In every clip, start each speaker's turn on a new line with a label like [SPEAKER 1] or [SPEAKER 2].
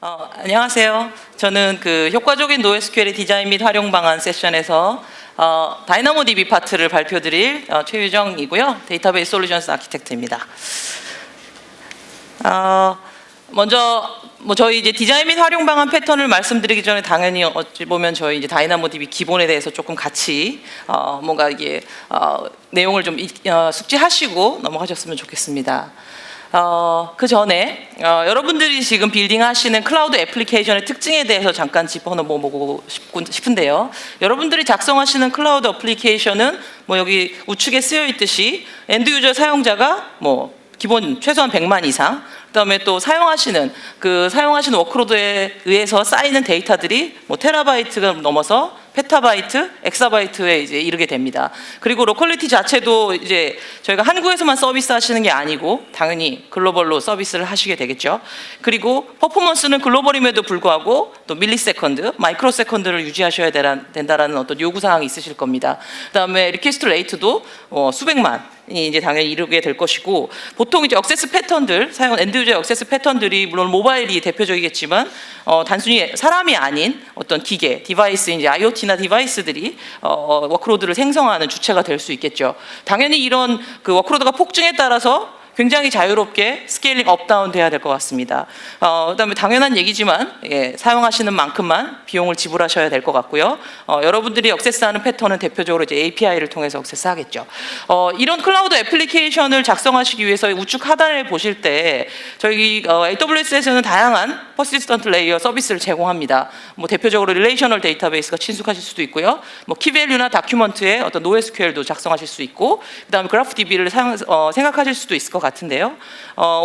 [SPEAKER 1] 안녕하세요. 저는 그 효과적인 NoSQL의 디자인 및 활용 방안 세션에서 다이나모DB 파트를 발표드릴 최유정이고요. 데이터베이스 솔루션스 아키텍트입니다. 먼저 저희 이제 디자인 및 활용 방안 패턴을 말씀드리기 전에 당연히 어찌 보면 저희 이제 다이나모DB 기본에 대해서 조금 같이 뭔가 이게 내용을 좀 숙지하시고 넘어가셨으면 좋겠습니다. 그 전에 여러분들이 지금 빌딩하시는 클라우드 애플리케이션의 특징에 대해서 잠깐 짚어보고 싶은데요. 여러분들이 작성하시는 클라우드 애플리케이션은 뭐 여기 우측에 쓰여 있듯이 엔드 유저 사용자가 뭐 기본 최소한 100만 이상, 그다음에 또 사용하시는 워크로드에 의해서 쌓이는 데이터들이 뭐 테라바이트가 넘어서 페타바이트, 엑사바이트에 이제 이르게 됩니다. 그리고 로컬리티 자체도 이제 저희가 한국에서만 서비스 하시는 게 아니고 당연히 글로벌로 서비스를 하시게 되겠죠. 그리고 퍼포먼스는 글로벌임에도 불구하고 또 밀리세컨드, 마이크로 세컨드를 유지하셔야 된다라는 어떤 요구 사항이 있으실 겁니다. 그다음에 리퀘스트 레이트도 수백만 이 이제 당연히 이루게 될 것이고, 보통 이제 액세스 패턴들, 엔드 유저 액세스 패턴들이 물론 모바일이 대표적이겠지만 단순히 사람이 아닌 어떤 기계, 디바이스, 이제 IoT나 디바이스들이 워크로드를 생성하는 주체가 될 수 있겠죠. 당연히 이런 그 워크로드가 폭증에 따라서 굉장히 자유롭게 스케일링 업다운 돼야 될 것 같습니다. 그다음에 당연한 얘기지만 사용하시는 만큼만 비용을 지불하셔야 될 것 같고요. 여러분들이 액세스하는 패턴은 대표적으로 이제 API를 통해서 액세스하겠죠. 이런 클라우드 애플리케이션을 작성하시기 위해서 우측 하단을 보실 때 저희 AWS에서는 다양한 퍼시스턴트 레이어 서비스를 제공합니다. 뭐 대표적으로 릴레이셔널 데이터베이스가 친숙하실 수도 있고요. 뭐 키밸류나 다큐먼트에 어떤 NoSQL도 작성하실 수 있고, 그다음에 그래프DB를 생각하실 수도 있을 것 같은데요.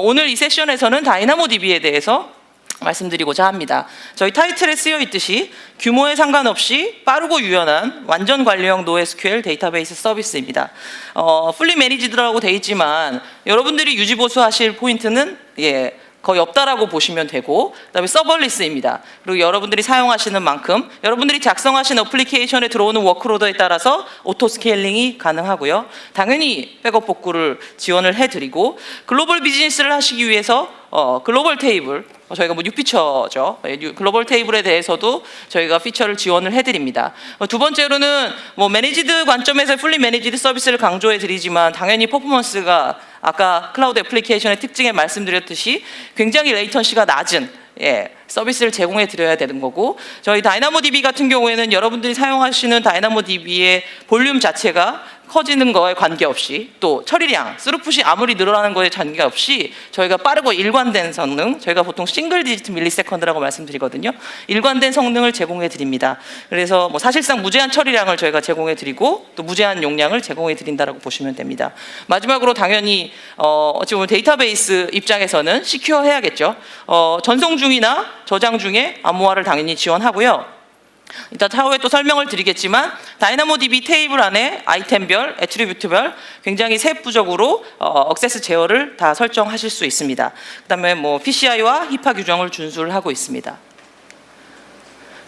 [SPEAKER 1] 오늘 이 세션에서는 다이나모DB에 대해서 말씀드리고자 합니다. 저희 타이틀에 쓰여 있듯이 규모에 상관없이 빠르고 유연한 완전 관리형 NoSQL 데이터베이스 서비스입니다. 풀리 매니지드라고 되어 있지만 여러분들이 유지 보수하실 포인트는 거의 없다라고 보시면 되고, 그다음에 서벌리스입니다. 그리고 여러분들이 사용하시는 만큼 여러분들이 작성하신 어플리케이션에 들어오는 워크로드에 따라서 오토 스케일링이 가능하고요. 당연히 백업 복구를 지원을 해드리고, 글로벌 비즈니스를 하시기 위해서 글로벌 테이블, 저희가 뭐 뉴피처죠. 글로벌 테이블에 대해서도 저희가 피처를 지원을 해드립니다. 두 번째로는 뭐 매니지드 관점에서 풀리 매니지드 서비스를 강조해 드리지만 당연히 퍼포먼스가 아까 클라우드 애플리케이션의 특징에 말씀드렸듯이 굉장히 레이턴시가 낮은 서비스를 제공해 드려야 되는 거고, 저희 다이나모DB 같은 경우에는 여러분들이 사용하시는 다이나모DB의 볼륨 자체가 커지는 거에 관계없이, 또 처리량, 스루풋이 아무리 늘어나는 거에 관계없이 저희가 빠르고 일관된 성능, 저희가 보통 싱글 디지트 밀리세컨드라고 말씀드리거든요. 일관된 성능을 제공해 드립니다. 그래서 뭐 사실상 무제한 처리량을 저희가 제공해 드리고 또 무제한 용량을 제공해 드린다라고 보시면 됩니다. 마지막으로 당연히 어찌 보면 데이터베이스 입장에서는 시큐어 해야겠죠. 전송 중이나 저장 중에 암호화를 당연히 지원하고요. 이따 차후에 또 설명을 드리겠지만 다이나모DB 테이블 안에 아이템별, 애트리뷰트별 굉장히 세부적으로 액세스 제어를 다 설정하실 수 있습니다. 그다음에 뭐 PCI와 히파 규정을 준수를 하고 있습니다.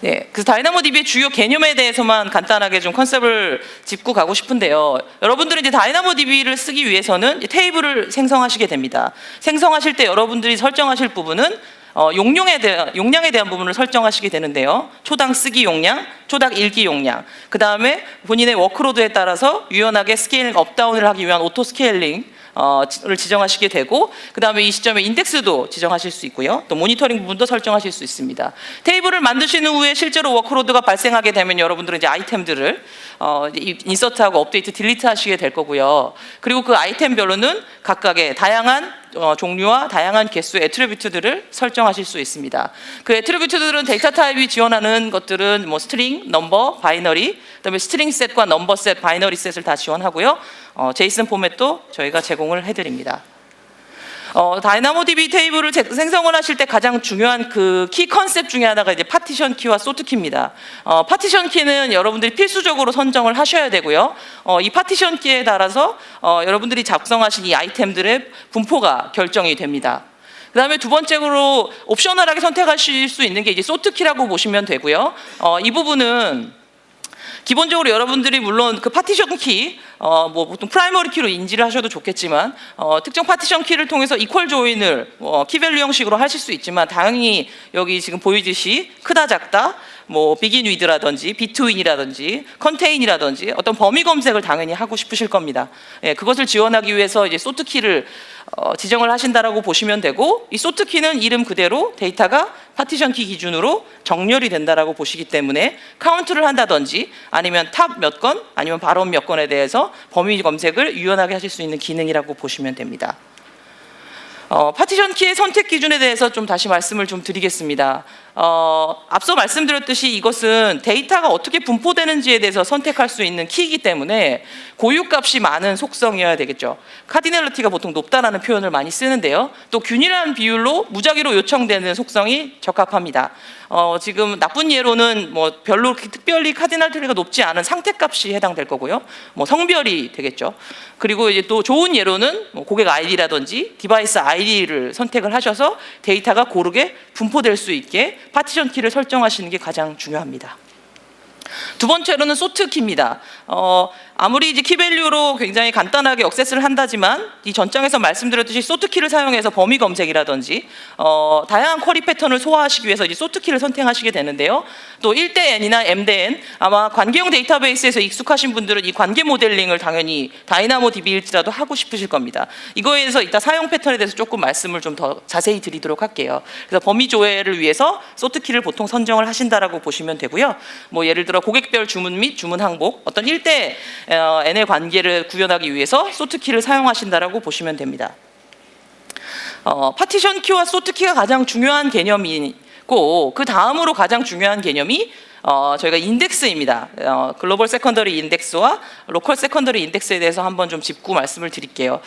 [SPEAKER 1] 그래서 다이나모DB의 주요 개념에 대해서만 간단하게 좀 컨셉을 짚고 가고 싶은데요. 여러분들이 이제 다이나모DB를 쓰기 위해서는 테이블을 생성하시게 됩니다. 생성하실 때 여러분들이 설정하실 부분은 용량에 대한 부분을 설정하시게 되는데요. 초당 쓰기 용량, 초당 읽기 용량, 그 다음에 본인의 워크로드에 따라서 유연하게 스케일링 업다운을 하기 위한 오토 스케일링 를 지정하시게 되고, 그 다음에 이 시점에 인덱스도 지정하실 수 있고요. 또 모니터링 부분도 설정하실 수 있습니다. 테이블을 만드신 후에 실제로 워크로드가 발생하게 되면 여러분들은 이제 아이템들을 인서트하고 업데이트, 딜리트 하시게 될 거고요. 그리고 그 아이템별로는 각각의 다양한 종류와 다양한 개수의 애트리뷰트들을 설정하실 수 있습니다. 그 애트리뷰트들은 데이터 타입이 지원하는 것들은 뭐 스트링, 넘버, 바이너리, 그다음에 스트링 셋과 넘버 셋, 바이너리 셋을 다 지원하고요. 제이슨 포맷도 저희가 제공을 해드립니다. 다이나모DB 테이블을 생성을 하실 때 가장 중요한 그 키 컨셉 중에 하나가 이제 파티션 키와 소트 키입니다. 파티션 키는 여러분들이 필수적으로 선정을 하셔야 되고요. 이 파티션 키에 따라서 여러분들이 작성하신 이 아이템들의 분포가 결정이 됩니다. 그 다음에 두 번째로 옵셔널하게 선택하실 수 있는 게 이제 소트 키라고 보시면 되고요. 이 부분은 기본적으로 여러분들이 물론 그 파티션 키, 뭐 보통 프라이머리 키로 인지를 하셔도 좋겠지만 특정 파티션 키를 통해서 이퀄 조인을 키밸류 형식으로 하실 수 있지만 당연히 여기 지금 보이듯이 크다 작다, 뭐 비긴 위드라든지 비트윈이라든지 컨테인이라든지 어떤 범위 검색을 당연히 하고 싶으실 겁니다. 예, 그것을 지원하기 위해서 이제 소트 키를 지정을 하신다라고 보시면 되고, 이 소트 키는 이름 그대로 데이터가 파티션 키 기준으로 정렬이 된다라고 보시기 때문에 카운트를 한다든지 아니면 탑 몇 건 아니면 발언 몇 건에 대해서 범위 검색을 유연하게 하실 수 있는 기능이라고 보시면 됩니다. 파티션 키의 선택 기준에 대해서 좀 다시 말씀을 좀 드리겠습니다. 앞서 말씀드렸듯이 이것은 데이터가 어떻게 분포되는지에 대해서 선택할 수 있는 키이기 때문에 고유값이 많은 속성이어야 되겠죠. 카디널리티가 보통 높다라는 표현을 많이 쓰는데요. 또 균일한 비율로 무작위로 요청되는 속성이 적합합니다. 지금 나쁜 예로는 뭐 별로 특별히 카디널리티가 높지 않은 상태값이 해당될 거고요. 뭐 성별이 되겠죠. 그리고 이제 또 좋은 예로는 뭐 고객 아이디라든지 디바이스 아이디를 선택을 하셔서 데이터가 고르게 분포될 수 있게 파티션 키를 설정하시는 게 가장 중요합니다. 두 번째로는 소트 키입니다. 아무리 이제 키밸류로 굉장히 간단하게 액세스를 한다지만 이 전장에서 말씀드렸듯이 소트 키를 사용해서 범위 검색이라든지 다양한 쿼리 패턴을 소화하시기 위해서 이제 소트 키를 선택하시게 되는데요. 또 1대 n이나 m대 n, 아마 관계형 데이터베이스에서 익숙하신 분들은 이 관계 모델링을 당연히 다이나모 DB일지라도 하고 싶으실 겁니다. 이거에 대해서 이따 사용 패턴에 대해서 조금 말씀을 좀 더 자세히 드리도록 할게요. 그래서 범위 조회를 위해서 소트 키를 보통 선정을 하신다라고 보시면 되고요. 뭐 예를 들어 고객별 주문 및 주문 항복, 어떤 1대 n의 관계를 구현하기 위해서 소트 키를 사용하신다라고 보시면 됩니다. 파티션 키와 소트 키가 가장 중요한 개념이고, 그 다음으로 가장 중요한 개념이 저희가 인덱스입니다. 글로벌 세컨더리 인덱스와 로컬 세컨더리 인덱스에 대해서 한번 좀 짚고 말씀을 드릴게요.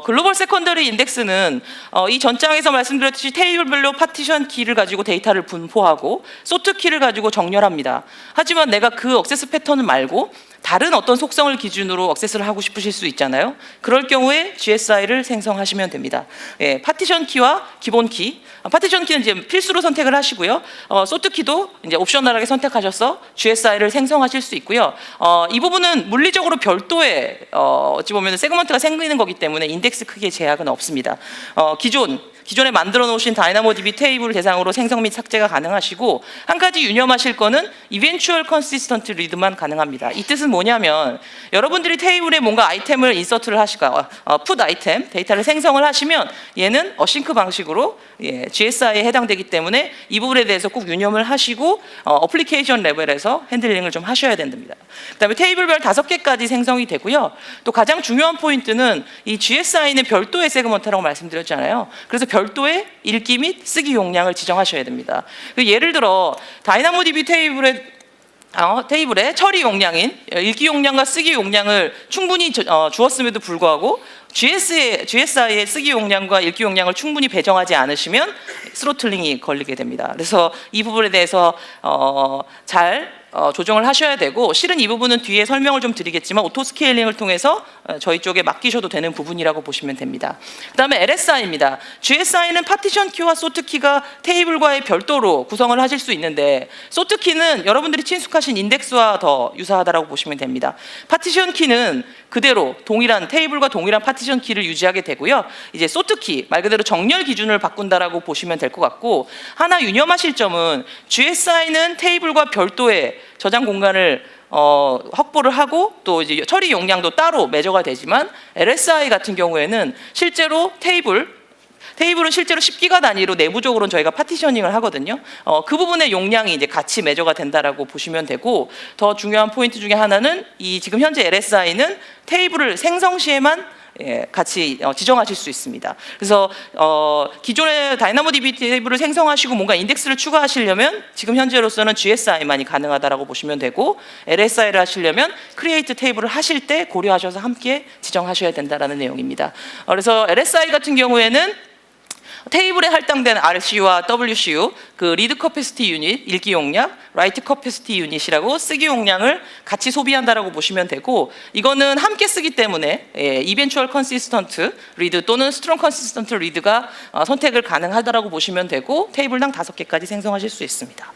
[SPEAKER 1] 글로벌 세컨더리 인덱스는 이 전장에서 말씀드렸듯이 테이블별로 파티션 키를 가지고 데이터를 분포하고 소트 키를 가지고 정렬합니다. 하지만 내가 그 액세스 패턴을 말고 다른 어떤 속성을 기준으로 액세스를 하고 싶으실 수 있잖아요. 그럴 경우에 GSI를 생성하시면 됩니다. 예, 파티션 키와 기본 키, 파티션 키는 이제 필수로 선택을 하시고요. 소트 키도 이제 옵셔널하게 선택하셔서 GSI를 생성하실 수 있고요. 이 부분은 물리적으로 별도의 어찌 보면 세그먼트가 생기는 거기 때문에 인덱스 크기에 제약은 없습니다. 기존에 만들어 놓으신 다이나모DB 테이블 대상으로 생성 및 삭제가 가능하시고, 한 가지 유념하실 거는 Eventual Consistent Read만 가능합니다. 이 뜻은 뭐냐면 여러분들이 테이블에 뭔가 아이템을 인서트를 하시거나 put 아이템 데이터를 생성을 하시면 얘는 어싱크 방식으로 GSI에 해당되기 때문에 이 부분에 대해서 꼭 유념을 하시고 어플리케이션 레벨에서 핸들링을 좀 하셔야 됩니다. 그다음에 테이블별 5개까지 생성이 되고요. 또 가장 중요한 포인트는 이 GSI는 별도의 세그먼트라고 말씀드렸잖아요. 그래서 별도의 읽기 및 쓰기 용량을 지정하셔야 됩니다. 예를 들어 다이나모DB 테이블의 처리 용량인 읽기 용량과 쓰기 용량을 충분히 주었음에도 불구하고 GSI의 쓰기 용량과 읽기 용량을 충분히 배정하지 않으시면 스로틀링이 걸리게 됩니다. 그래서 이 부분에 대해서 잘 조정을 하셔야 되고, 실은 이 부분은 뒤에 설명을 좀 드리겠지만 오토 스케일링을 통해서 저희 쪽에 맡기셔도 되는 부분이라고 보시면 됩니다. 그 다음에 LSI입니다. GSI는 파티션 키와 소트 키가 테이블과의 별도로 구성을 하실 수 있는데, 소트 키는 여러분들이 친숙하신 인덱스와 더 유사하다고 보시면 됩니다. 파티션 키는 그대로 동일한 테이블과 동일한 파티션 키를 유지하게 되고요. 이제 소트 키 말 그대로 정렬 기준을 바꾼다라고 보시면 될 것 같고, 하나 유념하실 점은 GSI는 테이블과 별도의 저장 공간을 확보를 하고 또 이제 처리 용량도 따로 매저가 되지만, LSI 같은 경우에는 실제로 테이블은 실제로 10기가 단위로 내부적으로는 저희가 파티셔닝을 하거든요. 그 부분의 용량이 이제 같이 매저가 된다라고 보시면 되고, 더 중요한 포인트 중에 하나는 이 지금 현재 LSI는 테이블을 생성 시에만 같이 지정하실 수 있습니다. 그래서 기존의 다이나모DB 테이블을 생성하시고 뭔가 인덱스를 추가하시려면 지금 현재로서는 GSI만이 가능하다라고 보시면 되고, LSI를 하시려면 크리에이트 테이블을 하실 때 고려하셔서 함께 지정하셔야 된다라는 내용입니다. 그래서 LSI 같은 경우에는 테이블에 할당된 RCU와 WCU, 그 리드 커패시티 유닛, 읽기 용량, 라이트 커패시티 유닛이라고 쓰기 용량을 같이 소비한다라고 보시면 되고, 이거는 함께 쓰기 때문에 이벤추얼 컨시스턴트 리드 또는 스트롱 컨시스턴트 리드가 선택을 가능하다라고 보시면 되고, 테이블당 5개까지 생성하실 수 있습니다.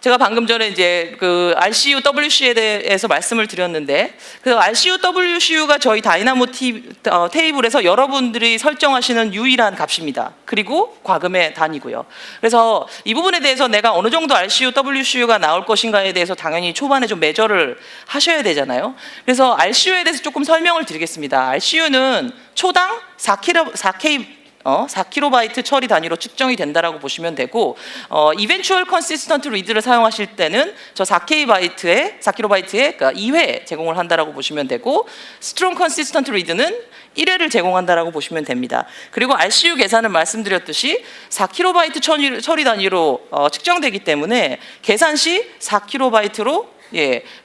[SPEAKER 1] 제가 방금 전에 이제 그 RCU, WCU에 대해서 말씀을 드렸는데 그 RCU, WCU가 저희 다이나모 테이블에서 여러분들이 설정하시는 유일한 값입니다. 그리고 과금의 단위고요. 그래서 이 부분에 대해서 내가 어느 정도 RCU, WCU가 나올 것인가에 대해서 당연히 초반에 좀 매저를 하셔야 되잖아요. 그래서 RCU에 대해서 조금 설명을 드리겠습니다. RCU는 초당 4KB 처리 단위로 측정이 된다라고 보시면 되고, Eventual Consistent Read를 사용하실 때는 저 4KB에 그러니까 2회 제공을 한다라고 보시면 되고, Strong Consistent Read는 1회를 제공한다라고 보시면 됩니다. 그리고 RCU 계산은 말씀드렸듯이 4KB 처리 단위로 측정되기 때문에 계산 시 4KB로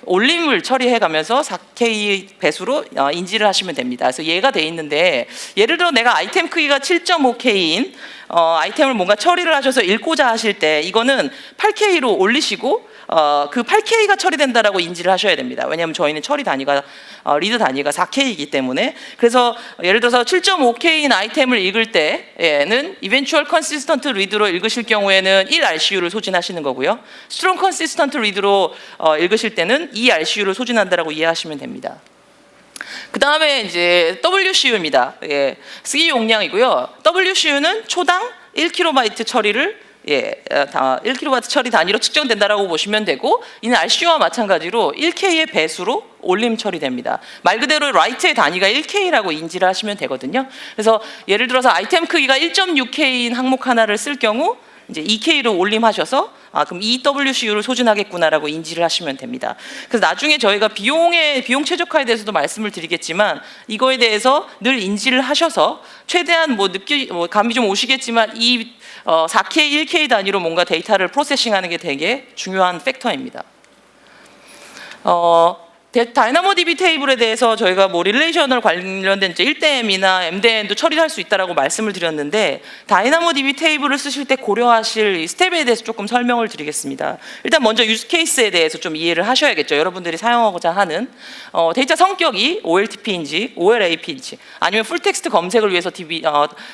[SPEAKER 1] 올림을 처리해 가면서 4K 배수로 인지를 하시면 됩니다. 그래서 얘가 돼 있는데, 예를 들어 내가 아이템 크기가 7.5K인 아이템을 뭔가 처리를 하셔서 읽고자 하실 때 이거는 8K로 올리시고 그 8K가 처리된다라고 인지를 하셔야 됩니다. 왜냐하면 저희는 처리 단위가 리드 단위가 4K이기 때문에. 그래서 예를 들어서 7.5K인 아이템을 읽을 때는 Eventual Consistent Read로 읽으실 경우에는 1 RCU를 소진하시는 거고요. Strong Consistent Read로 읽으실 때는 2 RCU를 소진한다라고 이해하시면 됩니다. 그 다음에 이제 WCU입니다. 쓰기 용량이고요. WCU는 초당 1KB 처리를 1KB 처리 단위로 측정된다라고 보시면 되고, 이는 RCU와 마찬가지로 1K의 배수로 올림 처리됩니다. 말 그대로 라이트의 단위가 1K라고 인지를 하시면 되거든요. 그래서 예를 들어서 아이템 크기가 1.6K인 항목 하나를 쓸 경우 이제 2K로 올림하셔서 그럼 EWCU를 소진하겠구나라고 인지를 하시면 됩니다. 그래서 나중에 저희가 비용 최적화에 대해서도 말씀을 드리겠지만, 이거에 대해서 늘 인지를 하셔서 최대한 감이 좀 오시겠지만 이 4K, 1K 단위로 뭔가 데이터를 프로세싱하는 게 되게 중요한 팩터입니다. 다이나모DB 테이블에 대해서 저희가 릴레이셔널 관련된 이제 1대-M이나 M-N도 처리할 수 있다라고 말씀을 드렸는데, 다이나모DB 테이블을 쓰실 때 고려하실 이 스텝에 대해서 조금 설명을 드리겠습니다. 일단 먼저 유즈 케이스에 대해서 좀 이해를 하셔야겠죠. 여러분들이 사용하고자 하는 데이터 성격이 OLTP인지 OLAP인지, 아니면 풀텍스트 검색을 위해서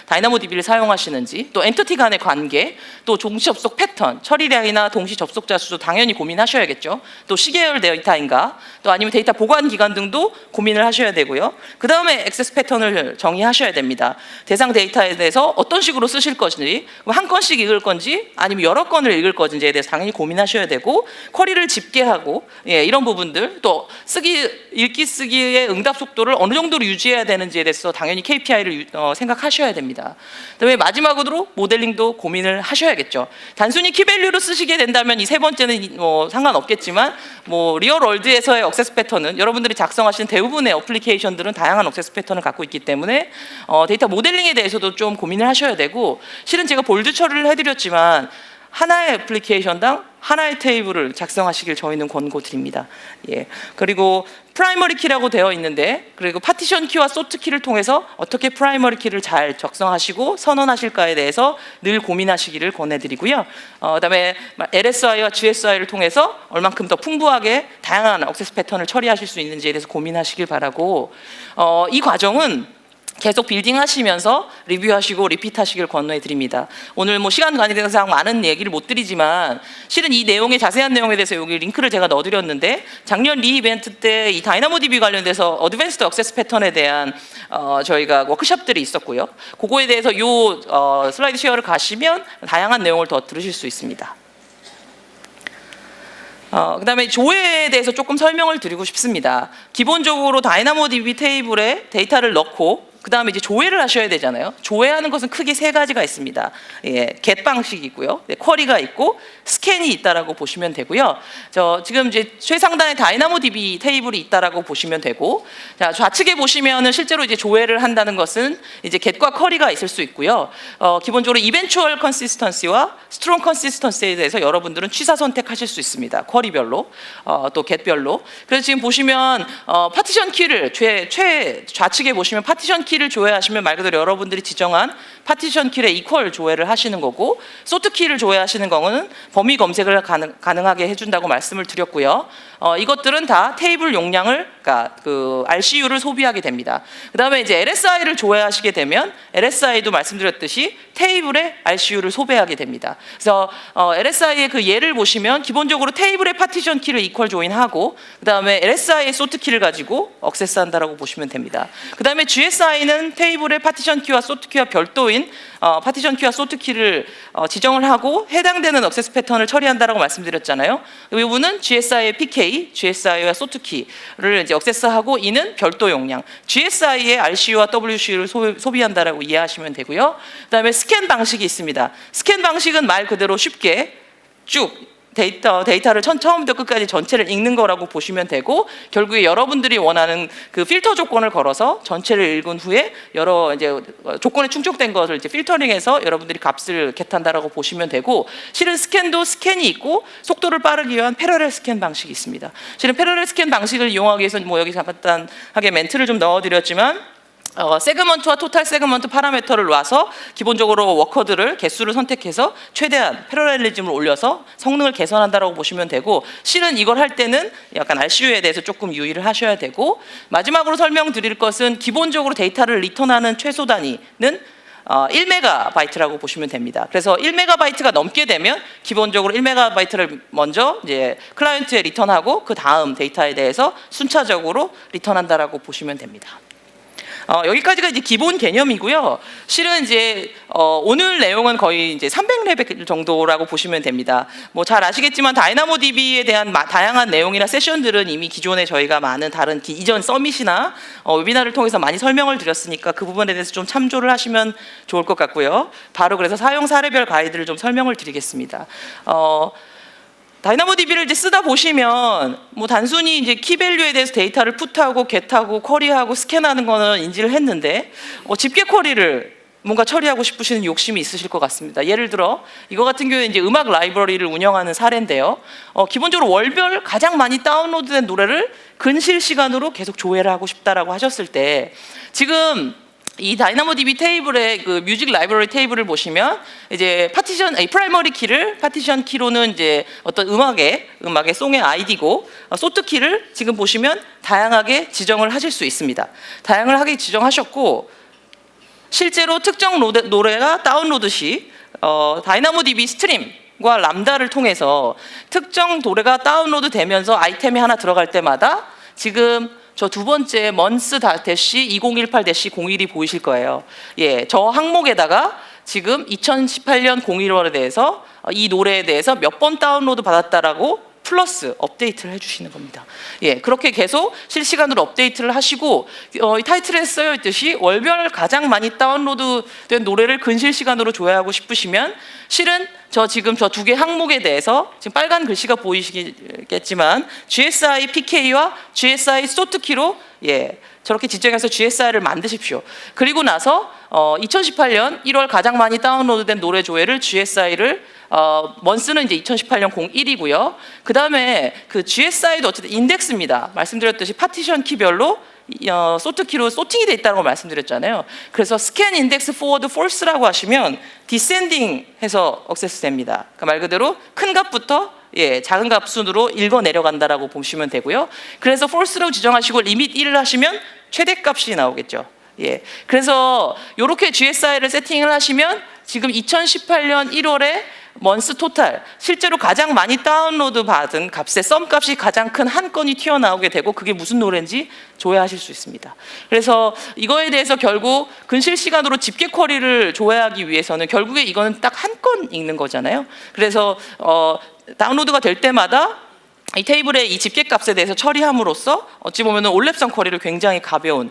[SPEAKER 1] 다이나모DB를 사용하시는지, 또 엔티티 간의 관계, 또 동시 접속 패턴, 처리량이나 동시 접속자 수도 당연히 고민하셔야겠죠. 또 시계열 데이터인가, 또 아니면 데이터 보관 기간 등도 고민을 하셔야 되고요. 그 다음에 액세스 패턴을 정의하셔야 됩니다. 대상 데이터에 대해서 어떤 식으로 쓰실 것인지, 한 건씩 읽을 건지 아니면 여러 건을 읽을 건지에 대해서 당연히 고민하셔야 되고, 쿼리를 집계하고 이런 부분들, 또 읽기 쓰기의 응답 속도를 어느 정도로 유지해야 되는지에 대해서 당연히 KPI를 생각하셔야 됩니다. 그다음에 마지막으로 모델링도 고민을 하셔야겠죠. 단순히 키밸류로 쓰시게 된다면 이 세 번째는 상관없겠지만, 리얼 월드에서의 액세스 패턴은 여러분들이 작성하신 대부분의 어플리케이션들은 다양한 액세스 패턴을 갖고 있기 때문에 데이터 모델링에 대해서도 좀 고민을 하셔야 되고, 실은 제가 볼드 처리를 해드렸지만 하나의 애플리케이션당 하나의 테이블을 작성하시길 저희는 권고드립니다. 그리고 프라이머리 키라고 되어 있는데, 그리고 파티션 키와 소트 키를 통해서 어떻게 프라이머리 키를 잘 작성하시고 선언하실까에 대해서 늘 고민하시기를 권해드리고요. 그다음에 LSI와 GSI를 통해서 얼만큼 더 풍부하게 다양한 액세스 패턴을 처리하실 수 있는지에 대해서 고민하시길 바라고, 이 과정은 계속 빌딩하시면서 리뷰하시고 리피트하시길 권해드립니다. 오늘 시간 관계상 많은 얘기를 못 드리지만, 실은 이 내용의 자세한 내용에 대해서 여기 링크를 제가 넣어드렸는데, 작년 리 이벤트 때 이 다이나모DB 관련돼서 어드밴스드 액세스 패턴에 대한 저희가 워크숍들이 있었고요. 그거에 대해서 슬라이드 쉐어를 가시면 다양한 내용을 더 들으실 수 있습니다. 그 다음에 조회에 대해서 조금 설명을 드리고 싶습니다. 기본적으로 다이나모DB 테이블에 데이터를 넣고 그 다음에 이제 조회를 하셔야 되잖아요. 조회하는 것은 크게 세 가지가 있습니다. get 방식이 있고요, 쿼리가 있고 스캔이 있다라고 보시면 되고요. 지금 이제 최상단에 다이나모DB 테이블이 있다라고 보시면 되고, 좌측에 보시면은 실제로 이제 조회를 한다는 것은 이제 get과 쿼리가 있을 수 있고요. 기본적으로 eventual consistency와 strong consistency에 대해서 여러분들은 취사 선택하실 수 있습니다. 쿼리별로, 또 get별로. 그래서 지금 보시면 파티션 키를 좌측에 보시면 파티션 키를 조회하시면 말 그대로 여러분들이 지정한 파티션 키에 이퀄 조회를 하시는 거고, 소트 키를 조회하시는 거는 범위 검색을 가능하게 해준다고 말씀을 드렸고요. 이것들은 다 테이블 용량을, 그러니까 그 RCU를 소비하게 됩니다. 그 다음에 이제 LSI를 조회하시게 되면 LSI도 말씀드렸듯이 테이블에 RCU를 소배하게 됩니다. 그래서 LSI의 그 예를 보시면 기본적으로 테이블에 파티션 키를 이퀄 조인하고 그 다음에 LSI의 소트 키를 가지고 억세스한다라고 보시면 됩니다. 그 다음에 GSI는 테이블에 파티션 키와 소트 키와 별도인 파티션 키와 소트 키를 지정을 하고 해당되는 억세스 패턴을 처리한다라고 말씀드렸잖아요. 이 부분은 GSI의 PK, GSI와 소트 키를 이제 억세스하고 이는 별도 용량, GSI의 RCU와 WCU를 소비한다라고 이해하시면 되고요. 그다음에 스캔 방식이 있습니다. 스캔 방식은 말 그대로 쉽게 쭉 데이터를 처음부터 끝까지 전체를 읽는 거라고 보시면 되고, 결국에 여러분들이 원하는 그 필터 조건을 걸어서 전체를 읽은 후에 여러 이제 조건에 충족된 것을 이제 필터링해서 여러분들이 값을 겟한다라고 보시면 되고, 실은 스캔도 스캔이 있고 속도를 빠르기 위한 패러렐 스캔 방식이 있습니다. 실은 패러렐 스캔 방식을 이용하기 위해서 뭐 여기 간단하게 멘트를 좀 넣어드렸지만, 세그먼트와 토탈 세그먼트 파라미터를 놔서 기본적으로 워커들을 개수를 선택해서 최대한 패러렐리즘을 올려서 성능을 개선한다라고 보시면 되고, 실은 이걸 할 때는 약간 RCU에 대해서 조금 유의를 하셔야 되고, 마지막으로 설명드릴 것은 기본적으로 데이터를 리턴하는 최소 단위는 1MB라고 보시면 됩니다. 그래서 1MB가 넘게 되면 기본적으로 1MB를 먼저 이제 클라이언트에 리턴하고 그 다음 데이터에 대해서 순차적으로 리턴한다라고 보시면 됩니다. 여기까지가 이제 기본 개념이고요. 실은 이제 오늘 내용은 거의 이제 300레벨 정도라고 보시면 됩니다. 뭐 잘 아시겠지만 다이나모DB에 대한 다양한 내용이나 세션들은 이미 기존에 저희가 많은 다른 이전 서밋이나 웨비나를 통해서 많이 설명을 드렸으니까 그 부분에 대해서 좀 참조를 하시면 좋을 것 같고요. 바로 그래서 사용 사례별 가이드를 좀 설명을 드리겠습니다. 다이나모DB를 이제 쓰다 보시면 뭐 단순히 이제 키밸류에 대해서 데이터를 풋하고 겟하고 쿼리하고 스캔하는 거는 인지를 했는데 집계 쿼리를 뭔가 처리하고 싶으시는 욕심이 있으실 것 같습니다. 예를 들어 이거 같은 경우에 이제 음악 라이브러리를 운영하는 사례인데요. 기본적으로 월별 가장 많이 다운로드된 노래를 근실 시간으로 계속 조회를 하고 싶다라고 하셨을 때, 지금 이 다이나모DB 테이블의 그 뮤직 라이브러리 테이블을 보시면 이제 프라이머리 키를 파티션 키로는 이제 어떤 음악의 송의 아이디고, 소트 키를 지금 보시면 다양하게 지정을 하실 수 있습니다. 다양하게 지정하셨고, 실제로 특정 노래가 다운로드 시 다이나모DB 스트림과 람다를 통해서 특정 노래가 다운로드 되면서 아이템이 하나 들어갈 때마다 지금 저 두 번째 months-2018-01이 보이실 거예요. 예, 저 항목에다가 지금 2018년 01월에 대해서 이 노래에 대해서 몇 번 다운로드 받았다라고 플러스 업데이트를 해주시는 겁니다. 예, 그렇게 계속 실시간으로 업데이트를 하시고, 이 타이틀에 쓰여 있듯이 월별 가장 많이 다운로드된 노래를 근실 시간으로 조회하고 싶으시면, 실은 지금 저 두 개 항목에 대해서 지금 빨간 글씨가 보이시겠지만 GSI PK와 GSI 소트 키로 저렇게 지정해서 GSI를 만드십시오. 그리고 나서 2018년 1월 가장 많이 다운로드된 노래 조회를 GSI를 먼스는 이제 2018년 01이고요. 그 다음에 그 GSI도 어쨌든 인덱스입니다. 말씀드렸듯이 파티션 키별로 소트 키로 소팅이 돼 있다고 말씀드렸잖아요. 그래서 스캔 인덱스 포워드 폴스라고 하시면 디센딩 해서 억세스 됩니다. 그러니까 말 그대로 큰 값부터 작은 값 순으로 읽어 내려간다라고 보시면 되고요. 그래서 false라고 지정하시고 리밋 1을 하시면 최대값이 나오겠죠. 그래서 이렇게 GSI를 세팅을 하시면 지금 2018년 1월에 먼스 토탈, 실제로 가장 많이 다운로드 받은 값의 썸 값이 가장 큰 한 건이 튀어나오게 되고, 그게 무슨 노래인지 조회하실 수 있습니다. 그래서 이거에 대해서 결국 근실 시간으로 집계 쿼리를 조회하기 위해서는 결국에 이거는 딱 한 건 읽는 거잖아요. 그래서 다운로드가 될 때마다 이 테이블의 이 집계 값에 대해서 처리함으로써 어찌 보면 올랩성 쿼리를 굉장히 가벼운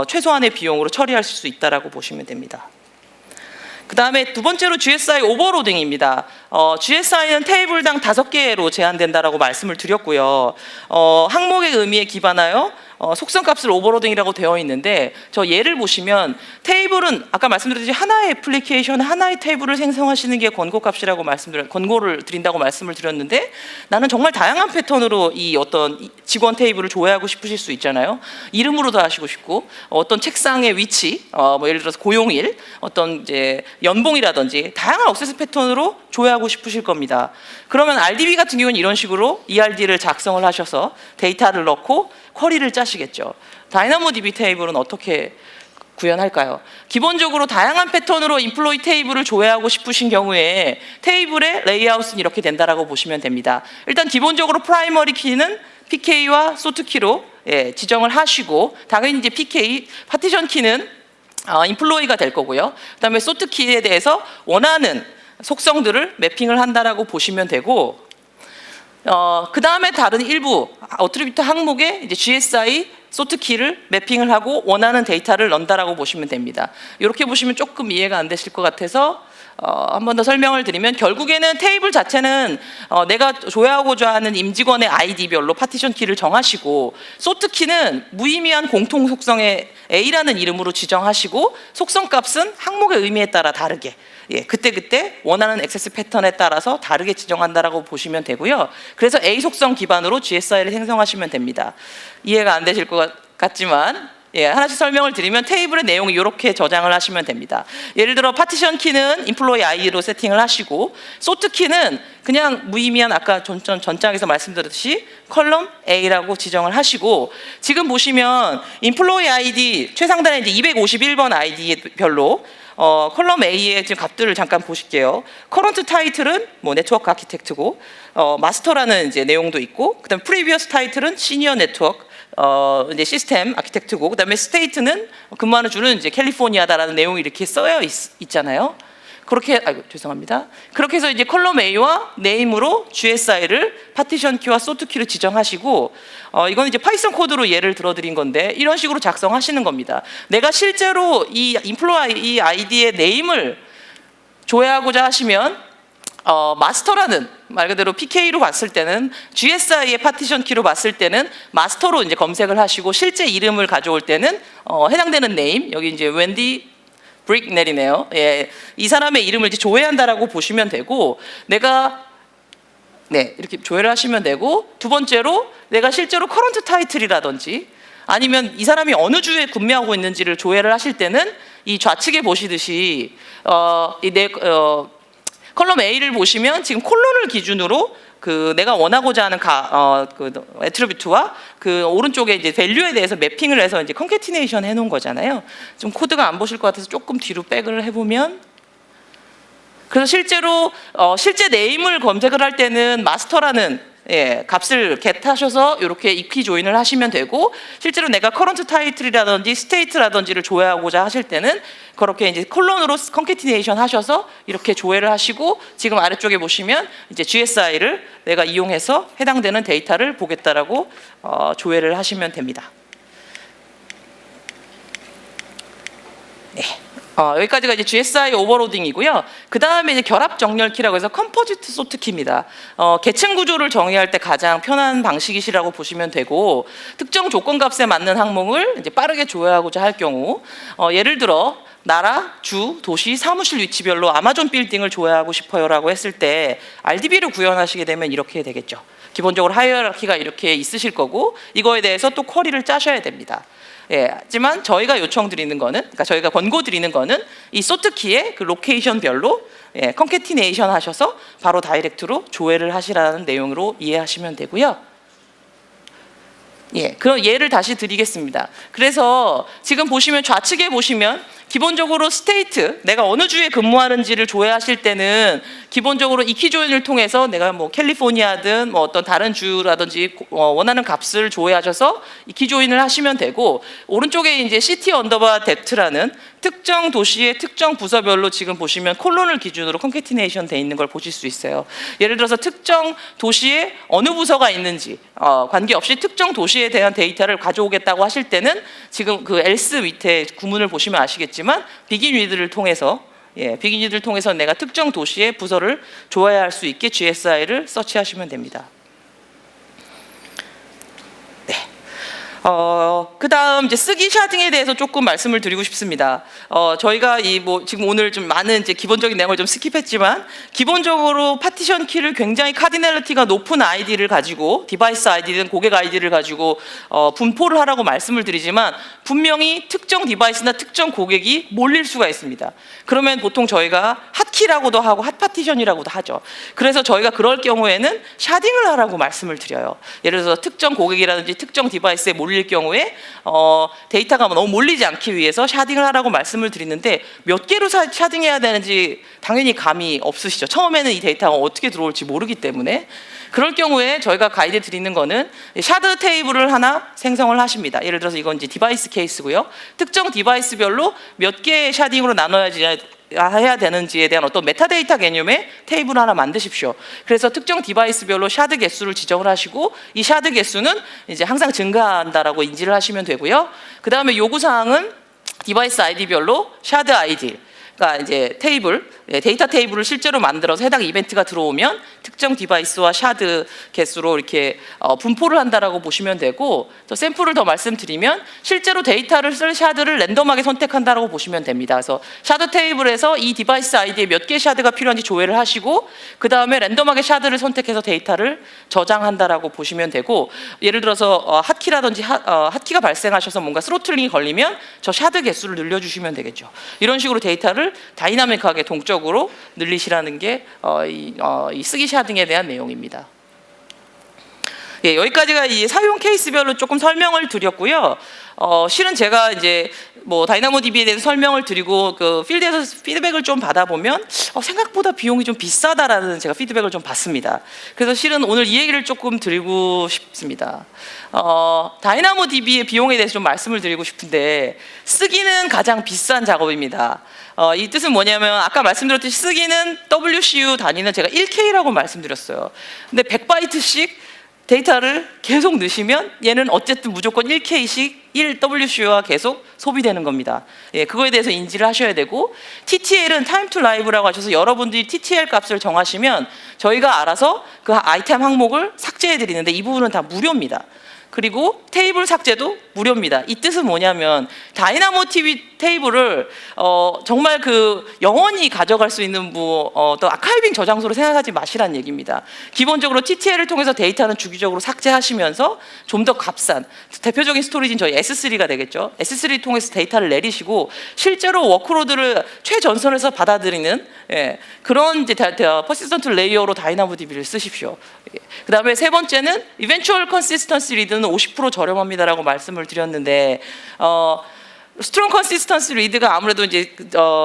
[SPEAKER 1] 최소한의 비용으로 처리할 수 있다라고 보시면 됩니다. 그 다음에 두 번째로 GSI 오버로딩입니다. GSI는 테이블당 5개로 제한된다라고 말씀을 드렸고요. 항목의 의미에 기반하여 속성값을 오버로딩이라고 되어 있는데, 저 예를 보시면 테이블은 아까 말씀드렸듯이 하나의 애플리케이션, 하나의 테이블을 생성하시는 게 권고값이라고 권고를 드린다고 말씀을 드렸는데, 나는 정말 다양한 패턴으로 이 어떤 직원 테이블을 조회하고 싶으실 수 있잖아요. 이름으로도 하시고 싶고, 어떤 책상의 위치, 뭐 예를 들어서 고용일, 어떤 이제 연봉이라든지 다양한 억세스 패턴으로 조회하고 싶으실 겁니다. 그러면 RDB 같은 경우는 이런 식으로 ERD를 작성을 하셔서 데이터를 넣고 쿼리를 짜시겠죠. 다이나모DB 테이블은 어떻게 구현할까요? 기본적으로 다양한 패턴으로 인플로이 테이블을 조회하고 싶으신 경우에 테이블의 레이아웃은 이렇게 된다라고 보시면 됩니다. 일단 기본적으로 프라이머리 키는 PK와 소트 키로 지정을 하시고, 당연히 이제 PK 파티션 키는 인플로이가 될 거고요. 그다음에 소트 키에 대해서 원하는 속성들을 매핑을 한다라고 보시면 되고, 그 다음에 다른 일부 어트리뷰트 항목에 이제 GSI 소트 키를 매핑을 하고 원하는 데이터를 넣는다라고 보시면 됩니다. 이렇게 보시면 조금 이해가 안 되실 것 같아서 한 번 더 설명을 드리면, 결국에는 테이블 자체는 내가 조회하고자 하는 임직원의 아이디별로 파티션 키를 정하시고, 소트 키는 무의미한 공통 속성의 A라는 이름으로 지정하시고, 속성 값은 항목의 의미에 따라 다르게 그때그때 원하는 액세스 패턴에 따라서 다르게 지정한다라고 보시면 되고요. 그래서 A 속성 기반으로 GSI를 생성하시면 됩니다. 이해가 안 되실 것 같지만 하나씩 설명을 드리면, 테이블의 내용이 이렇게 저장을 하시면 됩니다. 예를 들어 파티션 키는 인플로이 아이디로 세팅을 하시고, 소트 키는 그냥 무의미한 아까 전장에서 말씀드렸듯이 컬럼 A라고 지정을 하시고, 지금 보시면 인플로이 아이디 최상단에 이제 251번 아이디별로 컬럼 A의 지금 값들을 잠깐 보실게요. 커런트 타이틀은 뭐 네트워크 아키텍트고, 마스터라는 이제 내용도 있고, 그다음 프리비어스 타이틀은 시니어 네트워크 이제 시스템 아키텍트고, 그다음에 스테이트는 근무하는 주는 이제 캘리포니아다라는 내용이 이렇게 써여 있잖아요. 그렇게 죄송합니다. 그렇게 해서 이제 컬럼 A와 네임으로 GSI를 파티션 키와 소트 키를 지정하시고, 이건 이제 파이썬 코드로 예를 들어드린 건데, 이런 식으로 작성하시는 겁니다. 내가 실제로 이 인플로이 아이디의 네임을 조회하고자 하시면 마스터라는 말 그대로 PK로 봤을 때는, GSI의 파티션 키로 봤을 때는 마스터로 이제 검색을 하시고, 실제 이름을 가져올 때는 해당되는 네임, 여기 이제 웬디 브릭넬이네요. 이 사람의 이름을 이제 조회한다라고 보시면 되고, 내가 이렇게 조회를 하시면 되고, 두 번째로 내가 실제로 커런트 타이틀이라든지 아니면 이 사람이 어느 주에 근무하고 있는지를 조회를 하실 때는, 이 좌측에 보시듯이 컬럼 A를 보시면 지금 콜론을 기준으로 그 내가 원하고자 하는 그 애트리뷰트와 그 오른쪽에 이제 밸류에 대해서 매핑을 해서 이제 컨캐티네이션 해놓은 거잖아요. 좀 코드가 안 보실 것 같아서 조금 뒤로 백을 해보면, 그래서 실제로 실제 네임을 검색을 할 때는 마스터라는 값을 get하셔서 이렇게 equi 조인을 하시면 되고, 실제로 내가 current title이라든지 state라든지를 조회하고자 하실 때는 그렇게 이제 콜론으로 컨캐티네이션 하셔서 이렇게 조회를 하시고, 지금 아래쪽에 보시면 이제 GSI를 내가 이용해서 해당되는 데이터를 보겠다라고 조회를 하시면 됩니다. 여기까지가 이제 GSI 오버로딩이고요. 그 다음에 이제 결합 정렬키라고 해서 컴포지트 소트 키입니다. 계층 구조를 정의할 때 가장 편한 방식이시라고 보시면 되고, 특정 조건 값에 맞는 항목을 이제 빠르게 조회하고자 할 경우, 예를 들어 나라, 주, 도시, 사무실 위치별로 아마존 빌딩을 조회하고 싶어요라고 했을 때 RDB를 구현하시게 되면 이렇게 되겠죠. 기본적으로 하이어라키가 이렇게 있으실 거고, 이거에 대해서 또 쿼리를 짜셔야 됩니다. 하지만 저희가 요청드리는 거는, 그러니까 저희가 권고드리는 거는 이 소트 키의 그 로케이션별로 컨캐티네이션 하셔서 바로 다이렉트로 조회를 하시라는 내용으로 이해하시면 되고요. 그럼 예를 다시 드리겠습니다. 그래서 지금 보시면 좌측에 보시면 기본적으로 스테이트, 내가 어느 주에 근무하는지를 조회하실 때는 기본적으로 이키 조인을 통해서 내가 뭐 캘리포니아든 뭐 어떤 다른 주라든지 원하는 값을 조회하셔서 이키 조인을 하시면 되고, 오른쪽에 이제 시티 언더바 뎁트라는 특정 도시의 특정 부서별로 지금 보시면 콜론을 기준으로 컨캐티네이션 돼 있는 걸 보실 수 있어요. 예를 들어서 특정 도시에 어느 부서가 있는지 관계없이 특정 도시에 대한 데이터를 가져오겠다고 하실 때는, 지금 그 else 밑에 구문을 보시면 아시겠지만 begin with를 통해서 begin with를 통해서 내가 특정 도시의 부서를 조회할 수 있게 GSI를 서치하시면 됩니다. 그 다음 이제 쓰기 샤딩에 대해서 조금 말씀을 드리고 싶습니다. 저희가 지금 오늘 좀 많은 이제 기본적인 내용을 좀 스킵했지만, 기본적으로 파티션 키를 굉장히 카디널리티가 높은 아이디를 가지고, 디바이스 아이디든 고객 아이디를 가지고 분포를 하라고 말씀을 드리지만, 분명히 특정 디바이스나 특정 고객이 몰릴 수가 있습니다. 그러면 보통 저희가 핫키라고도 하고 핫파티션이라고도 하죠. 그래서 저희가 그럴 경우에는 샤딩을 하라고 말씀을 드려요. 예를 들어서 특정 고객이라든지 특정 디바이스에 몰릴 올릴 경우에 데이터가 너무 몰리지 않기 위해서 샤딩을 하라고 말씀을 드리는데 몇 개로 샤딩해야 되는지 당연히 감이 없으시죠. 처음에는 이 데이터가 어떻게 들어올지 모르기 때문에. 그럴 경우에 저희가 가이드 드리는 거는 샤드 테이블을 하나 생성을 하십니다. 예를 들어서 이건 이제 디바이스 케이스고요. 특정 디바이스별로 몇 개의 샤딩으로 나눠야지 해야 되는지에 대한 어떤 메타데이터 개념의 테이블 하나 만드십시오. 그래서 특정 디바이스별로 샤드 개수를 지정을 하시고 이 샤드 개수는 이제 항상 증가한다라고 인지를 하시면 되고요. 그 다음에 요구사항은 디바이스 아이디별로 샤드 아이디, 그러니까 이제 테이블, 데이터 테이블을 실제로 만들어서 해당 이벤트가 들어오면 특정 디바이스와 샤드 개수로 이렇게 분포를 한다라고 보시면 되고, 또 샘플을 더 말씀드리면 실제로 데이터를 쓸 샤드를 랜덤하게 선택한다라고 보시면 됩니다. 그래서 샤드 테이블에서 이 디바이스 아이디에 몇 개의 샤드가 필요한지 조회를 하시고 그 다음에 랜덤하게 샤드를 선택해서 데이터를 저장한다라고 보시면 되고, 예를 들어서 핫키라든지 핫키가 발생하셔서 뭔가 스로틀링이 걸리면 저 샤드 개수를 늘려주시면 되겠죠. 이런 식으로 데이터를 다이나믹하게 동적으로 늘리시라는 게 이 쓰기 샤딩에 대한 내용입니다. 예, 여기까지가 이 사용 케이스별로 조금 설명을 드렸고요. 실은 제가 이제 뭐 다이나모DB에 대해서 설명을 드리고 그 필드에서 피드백을 좀 받아보면 생각보다 비용이 좀 비싸다라는 제가 피드백을 좀 받습니다. 그래서 실은 오늘 이 얘기를 조금 드리고 싶습니다. 다이나모DB의 비용에 대해서 좀 말씀을 드리고 싶은데, 쓰기는 가장 비싼 작업입니다. 이 뜻은 뭐냐면 아까 말씀드렸듯이 쓰기는 WCU 단위는 제가 1K라고 말씀드렸어요. 근데 100바이트씩 데이터를 계속 넣으시면 얘는 어쨌든 무조건 1K씩 1WCU가 계속 소비되는 겁니다. 예, 그거에 대해서 인지를 하셔야 되고, TTL은 Time to Live라고 하셔서 여러분들이 TTL 값을 정하시면 저희가 알아서 그 아이템 항목을 삭제해 드리는데 이 부분은 다 무료입니다. 그리고 테이블 삭제도 무료입니다. 이 뜻은 뭐냐면 다이나모DB 테이블을 정말 그 영원히 가져갈 수 있는 또 아카이빙 저장소로 생각하지 마시라는 얘기입니다. 기본적으로 TTL을 통해서 데이터는 주기적으로 삭제하시면서 좀 더 값싼 대표적인 스토리지는 저희 S3가 되겠죠. S3 통해서 데이터를 내리시고 실제로 워크로드를 최전선에서 받아들이는 그런 이제 퍼시스턴트 레이어로 다이나모DB를 쓰십시오. 그 다음에 세 번째는 Eventual Consistency Read는 50% 저렴합니다라고 말씀을 드렸는데, 스트롱 컨시스턴시 리드가 아무래도 이제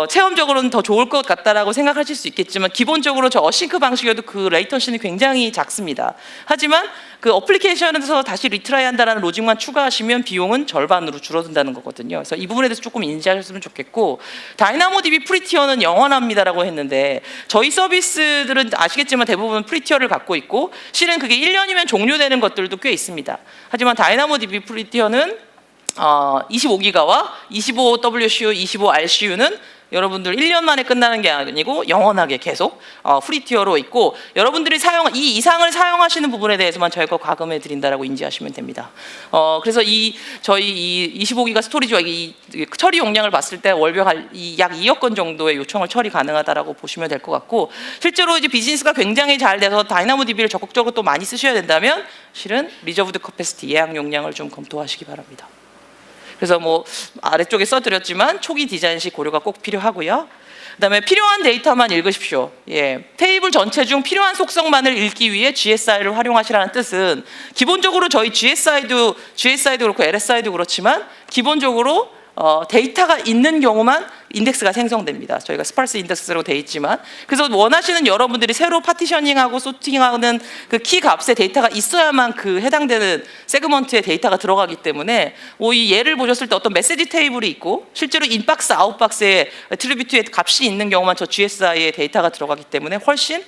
[SPEAKER 1] 체험적으로는 더 좋을 것 같다라고 생각하실 수 있겠지만, 기본적으로 저 어싱크 방식에도 그 레이턴시는 굉장히 작습니다. 하지만 그 어플리케이션에서 다시 리트라이 한다라는 로직만 추가하시면 비용은 절반으로 줄어든다는 거거든요. 그래서 이 부분에 대해서 조금 인지하셨으면 좋겠고, 다이나모DB 프리티어는 영원합니다라고 했는데 저희 서비스들은 아시겠지만 대부분 프리티어를 갖고 있고 실은 그게 1년이면 종료되는 것들도 꽤 있습니다. 하지만 다이나모DB 프리티어는 25기가와 25WCU, 25RCU는 여러분들 1년 만에 끝나는 게 아니고 영원하게 계속 프리티어로 있고, 여러분들이 이 이상을 사용하시는 부분에 대해서만 저희가 과금해 드린다라고 인지하시면 됩니다. 그래서 저희 이 25기가 스토리지와 이 처리 용량을 봤을 때 월별 약 2억 건 정도의 요청을 처리 가능하다라고 보시면 될 것 같고, 실제로 이제 비즈니스가 굉장히 잘 돼서 다이나모DB를 적극적으로 또 많이 쓰셔야 된다면 실은 리저브드 커패시티 예약 용량을 좀 검토하시기 바랍니다. 그래서 뭐 아래쪽에 써드렸지만 초기 디자인 시 고려가 꼭 필요하고요. 그다음에 필요한 데이터만 읽으십시오. 예, 테이블 전체 중 필요한 속성만을 읽기 위해 GSI를 활용하시라는 뜻은, 기본적으로 저희 GSI도 그렇고 LSI도 그렇지만 기본적으로 데이터가 있는 경우만 인덱스가 생성됩니다. 저희가 스파스 인덱스로 돼 있지만, 그래서 원하시는 여러분들이 새로 파티셔닝하고 소팅하는 그 키 값의 데이터가 있어야만 그 해당되는 세그먼트의 데이터가 들어가기 때문에, 이 예를 보셨을 때 어떤 메시지 테이블이 있고 실제로 인박스, 아웃박스에 애트리뷰트의 값이 있는 경우만 저 GSI의 데이터가 들어가기 때문에 훨씬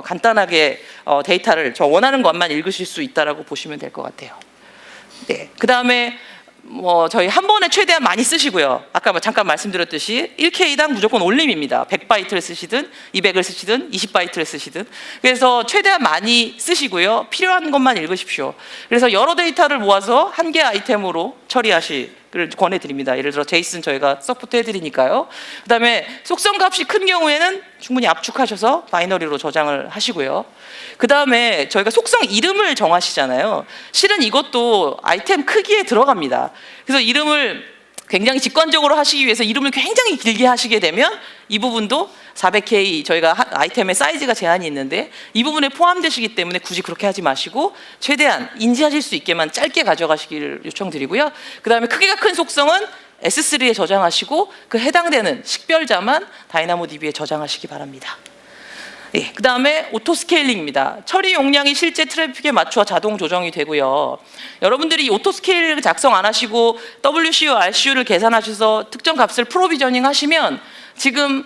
[SPEAKER 1] 간단하게 데이터를 저 원하는 것만 읽으실 수 있다라고 보시면 될 것 같아요. 네, 그 다음에 저희 한 번에 최대한 많이 쓰시고요. 아까 잠깐 말씀드렸듯이 1K당 무조건 올림입니다. 100바이트를 쓰시든 200을 쓰시든 20바이트를 쓰시든. 그래서 최대한 많이 쓰시고요. 필요한 것만 읽으십시오. 그래서 여러 데이터를 모아서 한 개 아이템으로 처리하시기를 권해드립니다. 예를 들어 제이슨 저희가 서포트 해드리니까요. 그 다음에 속성 값이 큰 경우에는 충분히 압축하셔서 바이너리로 저장을 하시고요. 그 다음에 저희가 속성 이름을 정하시잖아요. 실은 이것도 아이템 크기에 들어갑니다. 그래서 이름을 굉장히 직관적으로 하시기 위해서 이름을 굉장히 길게 하시게 되면 이 부분도 400K 저희가 아이템의 사이즈가 제한이 있는데 이 부분에 포함되시기 때문에 굳이 그렇게 하지 마시고 최대한 인지하실 수 있게만 짧게 가져가시기를 요청드리고요. 그 다음에 크기가 큰 속성은 S3에 저장하시고 그 해당되는 식별자만 다이나모DB에 저장하시기 바랍니다. 예, 그 다음에 오토 스케일링입니다. 처리 용량이 실제 트래픽에 맞춰 자동 조정이 되고요. 여러분들이 오토 스케일 작성 안 하시고 WCU, RCU를 계산하셔서 특정 값을 프로비저닝 하시면 지금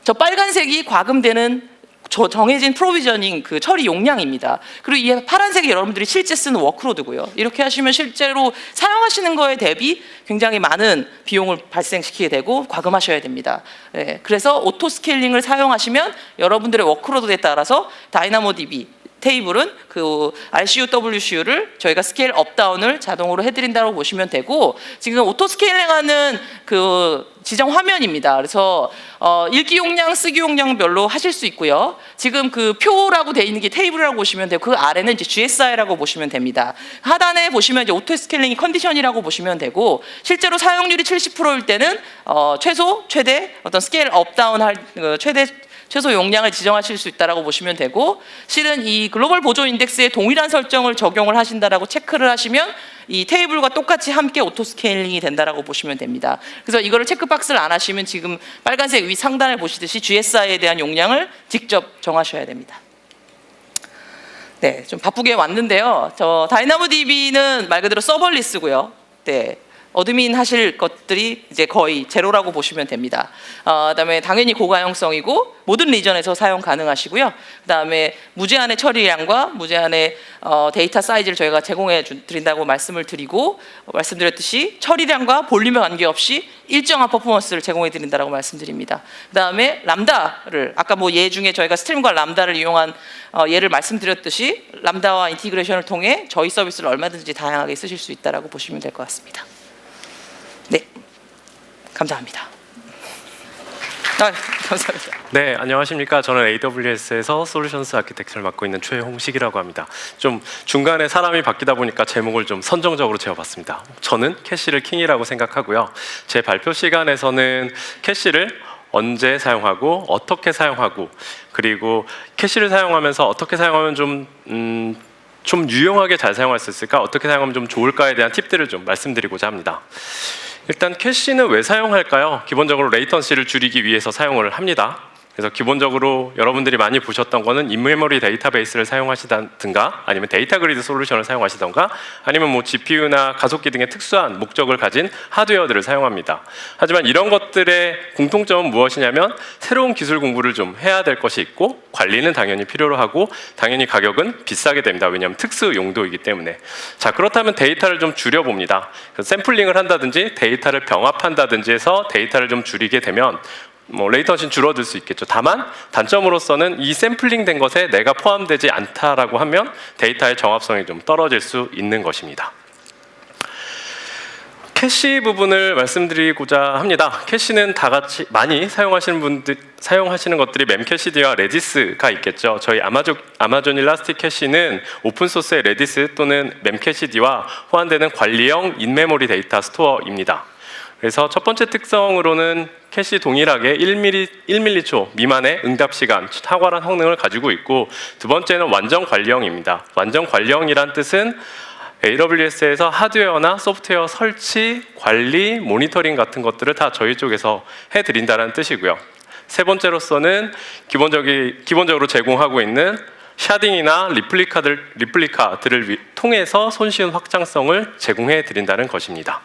[SPEAKER 1] 저 빨간색이 과금되는 정해진 프로비저닝 그 처리 용량입니다. 그리고 이 파란색이 여러분들이 실제 쓰는 워크로드고요. 이렇게 하시면 실제로 사용하시는 거에 대비 굉장히 많은 비용을 발생시키게 되고 과금하셔야 됩니다. 예, 그래서 오토 스케일링을 사용하시면 여러분들의 워크로드에 따라서 다이나모DB 테이블은 그 RCU, WCU를 저희가 스케일 업다운을 자동으로 해드린다고 보시면 되고 지금 오토 스케일링하는 그 지정 화면입니다. 그래서 읽기 용량, 쓰기 용량별로 하실 수 있고요. 지금 그 표라고 되어 있는 게 테이블이라고 보시면 되고 그 아래는 이제 GSI라고 보시면 됩니다. 하단에 보시면 이제 오토 스케일링이 컨디션이라고 보시면 되고 실제로 사용률이 70%일 때는 최소, 최대 어떤 스케일 업다운 할 최소 용량을 지정하실 수 있다고 보시면 되고 실은 이 글로벌 보조 인덱스에 동일한 설정을 적용을 하신다라고 체크를 하시면 이 테이블과 똑같이 함께 오토 스케일링이 된다라고 보시면 됩니다. 그래서 이거를 체크박스를 안 하시면 지금 빨간색 위 상단을 보시듯이 GSI에 대한 용량을 직접 정하셔야 됩니다. 네, 좀 바쁘게 왔는데요. 저 다이나모DB는 말 그대로 서버리스고요. 네. 어드민 하실 것들이 이제 거의 제로라고 보시면 됩니다. 그다음에 당연히 고가용성이고 모든 리전에서 사용 가능하시고요. 그다음에 무제한의 처리량과 무제한의 데이터 사이즈를 저희가 제공해 드린다고 말씀을 드리고 말씀드렸듯이 처리량과 볼륨에 관계없이 일정한 퍼포먼스를 제공해 드린다고 말씀드립니다. 그다음에 람다를 아까 뭐 예 중에 저희가 스트림과 람다를 이용한 예를 말씀드렸듯이 람다와 인티그레이션을 통해 저희 서비스를 얼마든지 다양하게 쓰실 수 있다고 보시면 될 것 같습니다. 네, 감사합니다. 감사합니다.
[SPEAKER 2] 네, 안녕하십니까. 저는 AWS에서 솔루션스 아키텍처를 맡고 있는 최홍식이라고 합니다. 좀 중간에 사람이 바뀌다 보니까 제목을 좀 선정적으로 지어봤습니다. 저는 캐시를 킹이라고 생각하고요. 제 발표 시간에서는 캐시를 언제 사용하고 어떻게 사용하고 그리고 캐시를 사용하면서 어떻게 사용하면 좀 유용하게 잘 사용할 수 있을까? 어떻게 사용하면 좀 좋을까에 대한 팁들을 좀 말씀드리고자 합니다. 일단 캐시는 왜 사용할까요? 기본적으로 레이턴시를 줄이기 위해서 사용을 합니다. 그래서 기본적으로 여러분들이 많이 보셨던 거는 인메모리 데이터베이스를 사용하시든가 아니면 데이터 그리드 솔루션을 사용하시던가 아니면 뭐 GPU나 가속기 등의 특수한 목적을 가진 하드웨어들을 사용합니다. 하지만 이런 것들의 공통점은 무엇이냐면 새로운 기술 공부를 좀 해야 될 것이 있고 관리는 당연히 필요로 하고 당연히 가격은 비싸게 됩니다. 왜냐하면 특수 용도이기 때문에. 자, 그렇다면 데이터를 좀 줄여봅니다. 샘플링을 한다든지 데이터를 병합한다든지 해서 데이터를 좀 줄이게 되면 뭐 레이턴시는 줄어들 수 있겠죠. 다만 단점으로서는 이 샘플링된 것에 내가 포함되지 않다라고 하면 데이터의 정합성이 좀 떨어질 수 있는 것입니다. 캐시 부분을 말씀드리고자 합니다. 캐시는 다 같이 많이 사용하시는 것들이 멤캐시디와 레디스가 있겠죠. 저희 아마존 일라스틱 캐시는 오픈소스의 레디스 또는 멤캐시디와 호환되는 관리형 인메모리 데이터 스토어입니다. 그래서 첫 번째 특성으로는 캐시 동일하게 1밀리초 미만의 응답 시간, 탁월한 성능을 가지고 있고 두 번째는 완전 관리형입니다. 완전 관리형이란 뜻은 AWS에서 하드웨어나 소프트웨어 설치, 관리, 모니터링 같은 것들을 다 저희 쪽에서 해드린다는 뜻이고요. 세 번째로서는 기본적으로 제공하고 있는 샤딩이나 리플리카들을 통해서 손쉬운 확장성을 제공해 드린다는 것입니다.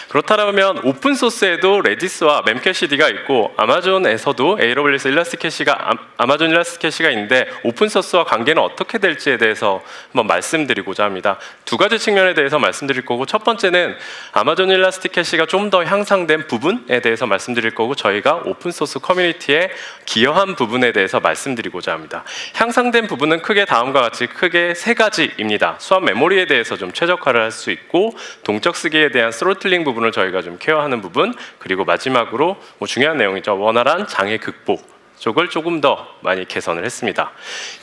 [SPEAKER 2] 그렇다면 오픈소스에도 레디스와 멤캐시디가 있고 아마존에서도 AWS 일라스틱 캐시가 아마존 일라스틱 캐시가 있는데 오픈소스와 관계는 어떻게 될지에 대해서 한번 말씀드리고자 합니다. 두 가지 측면에 대해서 말씀드릴 거고 첫 번째는 아마존 일라스틱 캐시가 좀 더 향상된 부분에 대해서 말씀드릴 거고 저희가 오픈소스 커뮤니티에 기여한 부분에 대해서 말씀드리고자 합니다. 향상된 부분은 크게 다음과 같이 크게 세 가지입니다. 수압 메모리에 대해서 좀 최적화를 할 수 있고 동적 쓰기에 대한 스로틀링 부분을 저희가 좀 케어하는 부분 그리고 마지막으로 중요한 내용이죠. 원활한 장애 극복 쪽을 조금 더 많이 개선을 했습니다.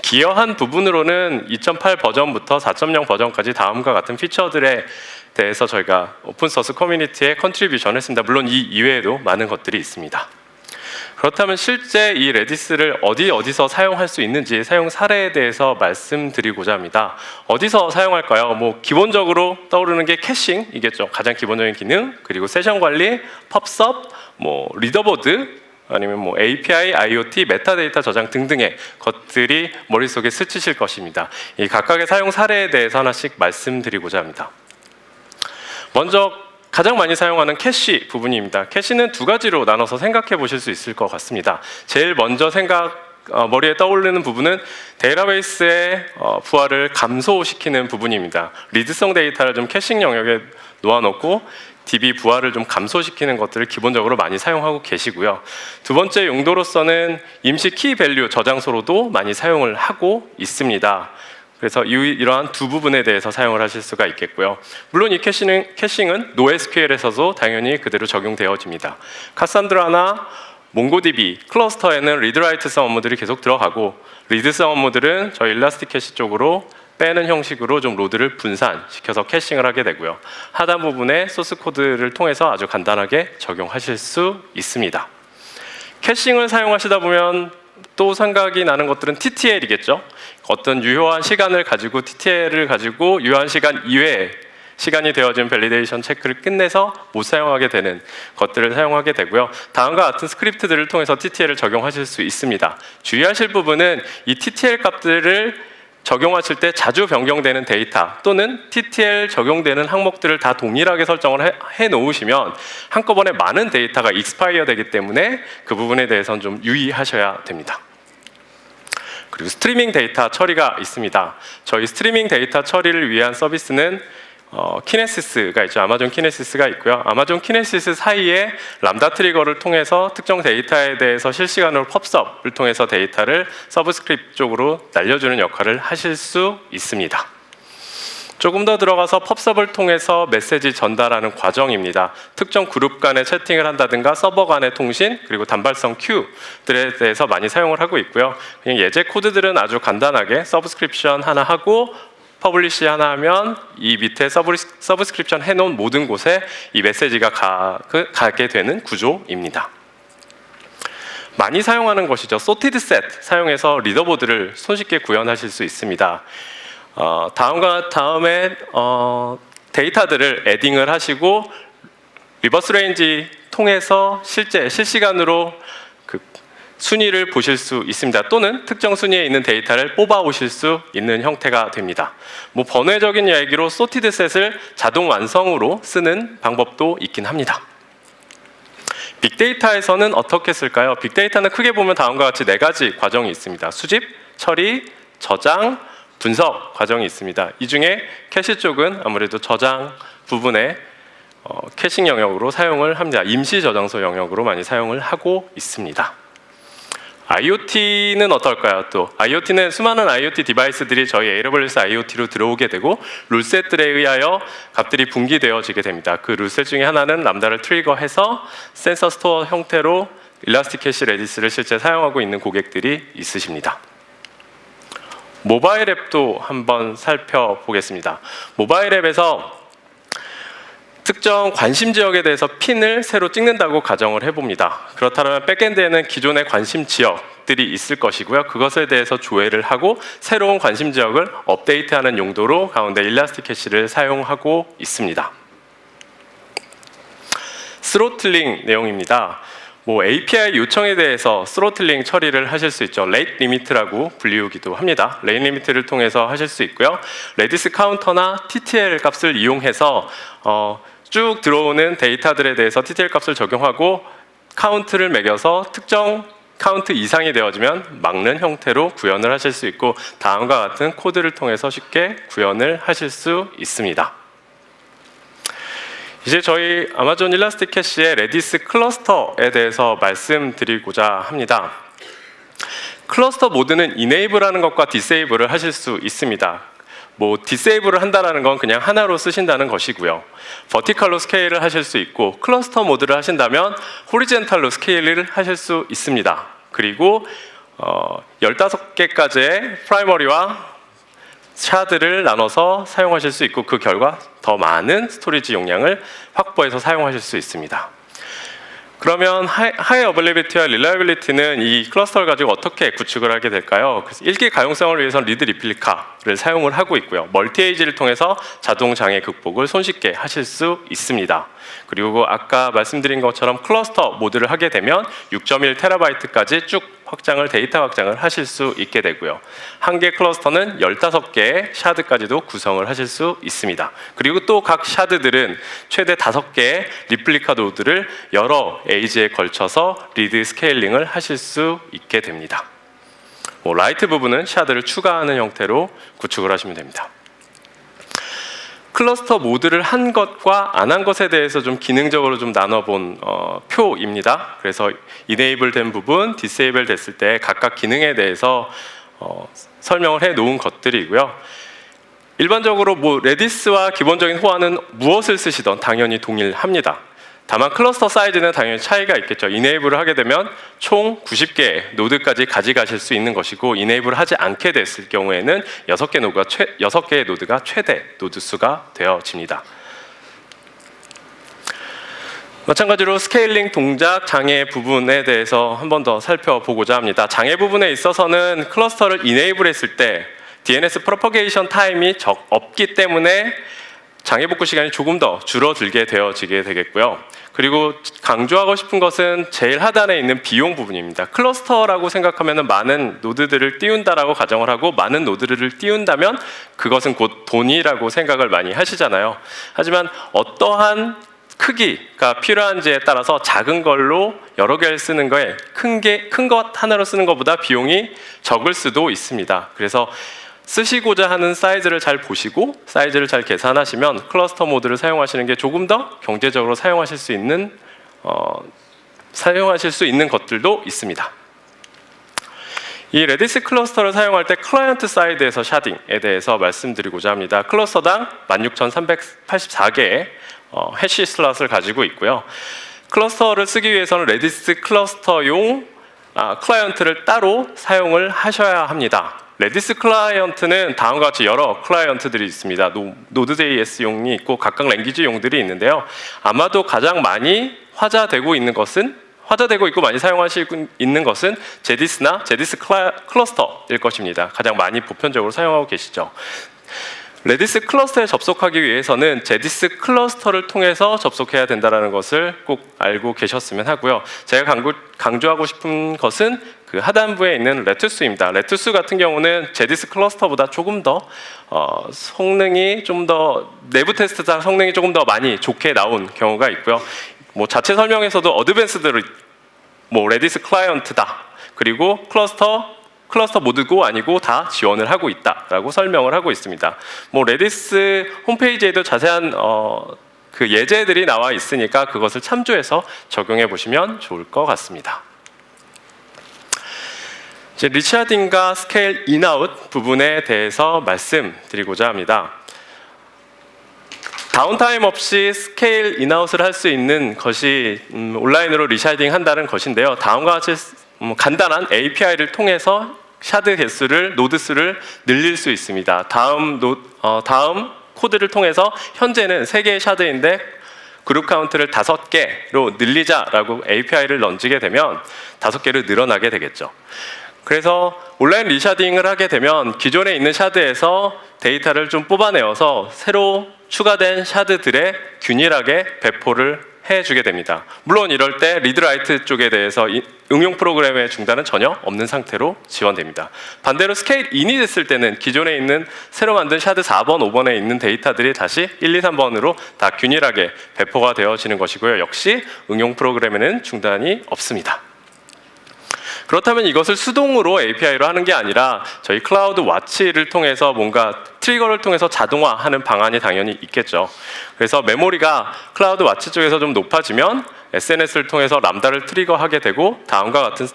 [SPEAKER 2] 기여한 부분으로는 2.8 버전부터 4.0 버전까지 다음과 같은 피처들의 대해서 저희가 오픈소스 커뮤니티에 컨트리뷰션을 했습니다. 물론 이 이외에도 많은 것들이 있습니다. 그렇다면 실제 이 레디스를 어디서 사용할 수 있는지 사용 사례에 대해서 말씀드리고자 합니다. 어디서 사용할까요? 기본적으로 떠오르는 게 캐싱이겠죠. 가장 기본적인 기능, 그리고 세션 관리, 펍섭, 리더보드, 아니면 API, IoT, 메타데이터 저장 등등의 것들이 머릿속에 스치실 것입니다. 이 각각의 사용 사례에 대해서 하나씩 말씀드리고자 합니다. 먼저 가장 많이 사용하는 캐시 부분입니다. 캐시는 두 가지로 나눠서 생각해 보실 수 있을 것 같습니다. 제일 먼저 머리에 떠오르는 부분은 데이터베이스의 부하를 감소시키는 부분입니다. 리드성 데이터를 좀 캐싱 영역에 놓아놓고 DB 부하를 좀 감소시키는 것들을 기본적으로 많이 사용하고 계시고요. 두 번째 용도로서는 임시 키 밸류 저장소로도 많이 사용을 하고 있습니다. 그래서 이러한 두 부분에 대해서 사용을 하실 수가 있겠고요. 물론 이 캐싱은 NoSQL에서도 당연히 그대로 적용되어집니다. 카산드라나 몽고DB 클러스터에는 리드라이트성 업무들이 계속 들어가고, 리드성 업무들은 저희 일라스틱 캐시 쪽으로 빼는 형식으로 좀 로드를 분산시켜서 캐싱을 하게 되고요. 하단 부분에 소스 코드를 통해서 아주 간단하게 적용하실 수 있습니다. 캐싱을 사용하시다 보면 또 생각이 나는 것들은 TTL이겠죠. 어떤 유효한 시간을 가지고 TTL을 가지고 유효한 시간 이외에 시간이 되어진 밸리데이션 체크를 끝내서 못 사용하게 되는 것들을 사용하게 되고요. 다음과 같은 스크립트들을 통해서 TTL을 적용하실 수 있습니다. 주의하실 부분은 이 TTL 값들을 적용하실 때 자주 변경되는 데이터 또는 TTL 적용되는 항목들을 다 동일하게 설정을 해 놓으시면 한꺼번에 많은 데이터가 익스파이어 되기 때문에 그 부분에 대해서는 좀 유의하셔야 됩니다. 그리고 스트리밍 데이터 처리가 있습니다. 저희 스트리밍 데이터 처리를 위한 서비스는 키네시스가 있죠. 아마존 키네시스가 있고요. 아마존 키네시스 사이에 람다 트리거를 통해서 특정 데이터에 대해서 실시간으로 펍섭을 통해서 데이터를 서브스크립트 쪽으로 날려주는 역할을 하실 수 있습니다. 조금 더 들어가서 펍섭을 통해서 메시지 전달하는 과정입니다. 특정 그룹 간의 채팅을 한다든가 서버 간의 통신, 그리고 단발성 큐들에 대해서 많이 사용을 하고 있고요. 그냥 예제 코드들은 아주 간단하게 서브스크립션 하나 하고 퍼블리시 하나 하면 이 밑에 서브스크립션 해놓은 모든 곳에 이 메시지가 가게 되는 구조입니다. 많이 사용하는 것이죠. 소티드 셋 사용해서 리더보드를 손쉽게 구현하실 수 있습니다. 다음에 데이터들을 에딩을 하시고 리버스 레인지 통해서 실시간으로 순위를 보실 수 있습니다. 또는 특정 순위에 있는 데이터를 뽑아 오실 수 있는 형태가 됩니다. 번외적인 얘기로 소티드 셋을 자동 완성으로 쓰는 방법도 있긴 합니다. 빅데이터에서는 어떻게 쓸까요? 빅데이터는 크게 보면 다음과 같이 4가지 과정이 있습니다. 수집, 처리, 저장, 분석 과정이 있습니다. 이 중에 캐시 쪽은 아무래도 저장 부분에 캐싱 영역으로 사용을 합니다. 임시 저장소 영역으로 많이 사용을 하고 있습니다. IoT는 어떨까요? 또 IoT는 수많은 IoT 디바이스들이 저희 AWS IoT로 들어오게 되고 룰셋들에 의하여 값들이 분기되어지게 됩니다. 그 룰셋 중에 하나는 람다를 트리거해서 센서 스토어 형태로 일라스틱 캐시 레디스를 실제 사용하고 있는 고객들이 있으십니다. 모바일 앱도 한번 살펴보겠습니다. 모바일 앱에서 특정 관심 지역에 대해서 핀을 새로 찍는다고 가정을 해봅니다. 그렇다면 백엔드에는 기존의 관심 지역들이 있을 것이고요. 그것에 대해서 조회를 하고 새로운 관심 지역을 업데이트하는 용도로 가운데 일라스틱 캐시를 사용하고 있습니다. 스로틀링 내용입니다. API 요청에 대해서 스로틀링 처리를 하실 수 있죠. 레이트 리미트라고 불리우기도 합니다. 레이트 리미트를 통해서 하실 수 있고요. 레디스 카운터나 TTL 값을 이용해서 쭉 들어오는 데이터들에 대해서 TTL 값을 적용하고 카운트를 매겨서 특정 카운트 이상이 되어지면 막는 형태로 구현을 하실 수 있고 다음과 같은 코드를 통해서 쉽게 구현을 하실 수 있습니다. 이제 저희 아마존 일라스틱 캐시의 레디스 클러스터에 대해서 말씀드리고자 합니다. 클러스터 모드는 enable하는 것과 disable을 하실 수 있습니다. disable을 한다는 건 그냥 하나로 쓰신다는 것이고요. 버티컬로 스케일을 하실 수 있고 클러스터 모드를 하신다면 호리젠탈로 스케일을 하실 수 있습니다. 그리고 15개까지의 프라이머리와 샤드를 나눠서 사용하실 수 있고 그 결과 더 많은 스토리지 용량을 확보해서 사용하실 수 있습니다. 그러면 하이 어벨리비티와 릴라이빌리티는 이 클러스터를 가지고 어떻게 구축을 하게 될까요? 그래서 일기 가용성을 위해서는 리드 리플리카를 사용을 하고 있고요. 멀티에이지를 통해서 자동 장애 극복을 손쉽게 하실 수 있습니다. 그리고 아까 말씀드린 것처럼 클러스터 모드를 하게 되면 6.1TB까지 쭉 데이터 확장을 하실 수 있게 되고요. 한 개 클러스터는 15개의 샤드까지도 구성을 하실 수 있습니다. 그리고 또 각 샤드들은 최대 5개의 리플리카 노드를 여러 에이지에 걸쳐서 리드 스케일링을 하실 수 있게 됩니다. 라이트 부분은 샤드를 추가하는 형태로 구축을 하시면 됩니다. 클러스터 모드를 한 것과 안 한 것에 대해서 좀 기능적으로 좀 나눠본 표입니다. 그래서 이네이블 된 부분, 디세이블 됐을 때 각각 기능에 대해서 설명을 해 놓은 것들이고요. 일반적으로 레디스와 기본적인 호환은 무엇을 쓰시던 당연히 동일합니다. 다만 클러스터 사이즈는 당연히 차이가 있겠죠. 이네이블을 하게 되면 총 90개의 노드까지 가져가실 수 있는 것이고, 이네이블을 하지 않게 됐을 경우에는 6개의 노드가 최대 노드 수가 되어집니다. 마찬가지로 스케일링 동작 장애 부분에 대해서 한 번 더 살펴보고자 합니다. 장애 부분에 있어서는 클러스터를 이네이블 했을 때 DNS 프로퍼게이션 타임이 없기 때문에 장애 복구 시간이 조금 더 줄어들게 되어지게 되겠고요. 그리고 강조하고 싶은 것은 제일 하단에 있는 비용 부분입니다. 클러스터라고 생각하면 많은 노드들을 띄운다라고 가정을 하고, 많은 노드를 띄운다면 그것은 곧 돈이라고 생각을 많이 하시잖아요. 하지만 어떠한 크기가 필요한지에 따라서 작은 걸로 여러 개를 쓰는 거에 큰 것 하나로 쓰는 것보다 비용이 적을 수도 있습니다. 그래서 쓰시고자 하는 사이즈를 잘 보시고 사이즈를 잘 계산하시면 클러스터 모드를 사용하시는 게 조금 더 경제적으로 사용하실 수 있는 것들도 있습니다. 이 레디스 클러스터를 사용할 때 클라이언트 사이드에서 샤딩에 대해서 말씀드리고자 합니다. 클러스터당 16,384개의 해시 슬롯을 가지고 있고요. 클러스터를 쓰기 위해서는 레디스 클러스터용 클라이언트를 따로 사용을 하셔야 합니다. 레디스 클라이언트는 다음과 같이 여러 클라이언트들이 있습니다. 노드.js용이 있고 각각 랭귀지용들이 있는데요. 아마도 가장 많이 화자되고 있고 많이 사용하시고 있는 것은 제디스나 제디스 클러스터일 것입니다. 가장 많이 보편적으로 사용하고 계시죠. 레디스 클러스터에 접속하기 위해서는 제디스 클러스터를 통해서 접속해야 된다는 것을 꼭 알고 계셨으면 하고요. 제가 강조하고 싶은 것은 그 하단부에 있는 레투스입니다. 레투스 같은 경우는 제디스 클러스터보다 조금 더 성능이 좀 더 내부 테스트상 성능이 조금 더 많이 좋게 나온 경우가 있고요. 자체 설명에서도 어드밴스드로 레디스 클라이언트다. 그리고 클러스터 모드고 아니고 다 지원을 하고 있다라고 설명을 하고 있습니다. 레디스 홈페이지에도 자세한 그 예제들이 나와 있으니까 그것을 참조해서 적용해 보시면 좋을 것 같습니다. 이제 리차딩과 스케일 인아웃 부분에 대해서 말씀드리고자 합니다. 다운타임 없이 스케일 인아웃을 할 수 있는 것이 온라인으로 리샤딩 한다는 것인데요. 다음과 같이 간단한 API를 통해서 샤드 개수를, 노드 수를 늘릴 수 있습니다. 다음 코드를 통해서 현재는 3개의 샤드인데 그룹 카운트를 5개로 늘리자라고 API를 런지게 되면 5개로 늘어나게 되겠죠. 그래서 온라인 리샤딩을 하게 되면 기존에 있는 샤드에서 데이터를 좀 뽑아내어서 새로 추가된 샤드들에 균일하게 배포를 해주게 됩니다. 물론 이럴 때 리드라이트 쪽에 대해서 응용 프로그램의 중단은 전혀 없는 상태로 지원됩니다. 반대로 스케일 인이 됐을 때는 기존에 있는 새로 만든 샤드 4번, 5번에 있는 데이터들이 다시 1, 2, 3번으로 다 균일하게 배포가 되어지는 것이고요. 역시 응용 프로그램에는 중단이 없습니다. 그렇다면 이것을 수동으로 API로 하는 게 아니라 저희 클라우드 와치를 통해서 뭔가 트리거를 통해서 자동화하는 방안이 당연히 있겠죠. 그래서 메모리가 클라우드 와치 쪽에서 좀 높아지면 SNS를 통해서 람다를 트리거하게 되고 다음과 같은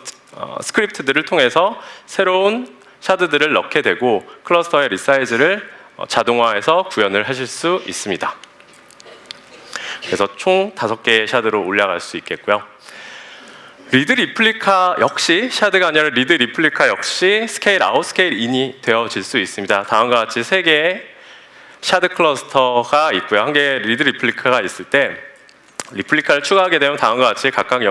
[SPEAKER 2] 스크립트들을 통해서 새로운 샤드들을 넣게 되고 클러스터의 리사이즈를 자동화해서 구현을 하실 수 있습니다. 그래서 총 5개의 샤드로 올라갈 수 있겠고요. 리드 리플리카 역시 샤드가 아니라 리드 리플리카 역시 스케일 아웃, 스케일 인이 되어질 수 있습니다. 다음과 같이 3개의 샤드 클러스터가 있고요. 한 개의 리드 리플리카가 있을 때 리플리카를 추가하게 되면 다음과 같이 각각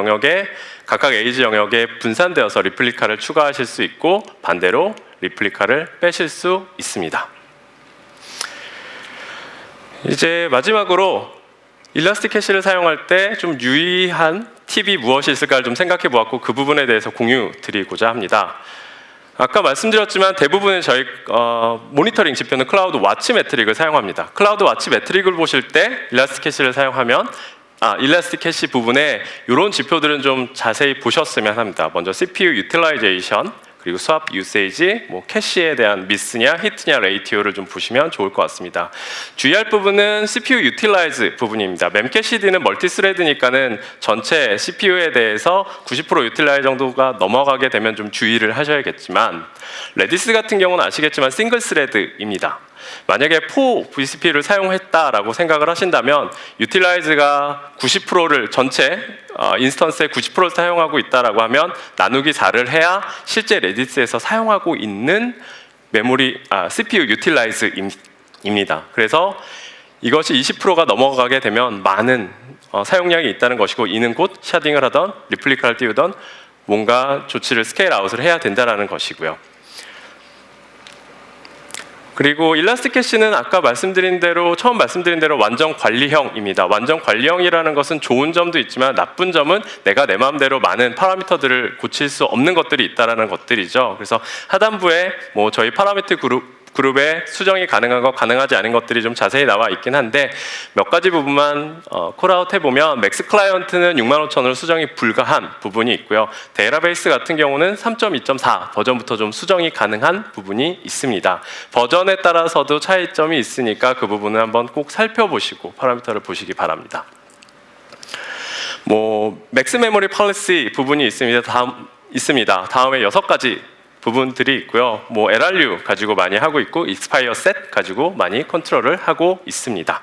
[SPEAKER 2] 에이지 영역에 분산되어서 리플리카를 추가하실 수 있고 반대로 리플리카를 빼실 수 있습니다. 이제 마지막으로 일라스틱 캐시를 사용할 때 좀 유의한 팁이 무엇이 있을까를 좀 생각해 보았고 그 부분에 대해서 공유 드리고자 합니다. 아까 말씀드렸지만 대부분의 저희 모니터링 지표는 클라우드 와치 매트릭을 사용합니다. 클라우드 와치 매트릭을 보실 때 일라스틱 캐시를 사용하면 일라스틱 캐시 부분에 이런 지표들은 좀 자세히 보셨으면 합니다. 먼저 CPU 유틸라이제이션, 그리고 스왑 유세이지, 캐시에 대한 미스냐 히트냐 레이티오를 좀 보시면 좋을 것 같습니다. 주의할 부분은 CPU 유틸라이즈 부분입니다. 멤캐시디는 멀티스레드니까는 전체 CPU에 대해서 90% 유틸라이즈 정도가 넘어가게 되면 좀 주의를 하셔야겠지만 레디스 같은 경우는 아시겠지만 싱글 스레드입니다. 만약에 4 VCP를 사용했다라고 생각을 하신다면 유틸라이즈가 90%를 전체 인스턴스의 90%를 사용하고 있다라고 하면 나누기 4를 해야 실제 레디스에서 사용하고 있는 CPU 유틸라이즈입니다. 그래서 이것이 20%가 넘어가게 되면 많은 사용량이 있다는 것이고 이는 곧 샤딩을 하던 리플리카를 띄우던 뭔가 조치를 스케일 아웃을 해야 된다는 것이고요. 그리고 일라스틱 캐시는 아까 처음 말씀드린 대로 완전 관리형입니다. 완전 관리형이라는 것은 좋은 점도 있지만 나쁜 점은 내가 내 마음대로 많은 파라미터들을 고칠 수 없는 것들이 있다는 것들이죠. 그래서 하단부에 저희 파라미터 그룹에 수정이 가능한 것, 가능하지 않은 것들이 좀 자세히 나와 있긴 한데 몇 가지 부분만 콜아웃 해보면 맥스 클라이언트는 65,000원으로 수정이 불가한 부분이 있고요. 데이터베이스 같은 경우는 3.2.4 버전부터 좀 수정이 가능한 부분이 있습니다. 버전에 따라서도 차이점이 있으니까 그 부분을 한번 꼭 살펴보시고 파라미터를 보시기 바랍니다. 맥스 메모리 폴리시 부분이 있습니다. 다음에 6가지 부분들이 있고요. LRU 가지고 많이 하고 있고 익스파이어 셋 가지고 많이 컨트롤을 하고 있습니다.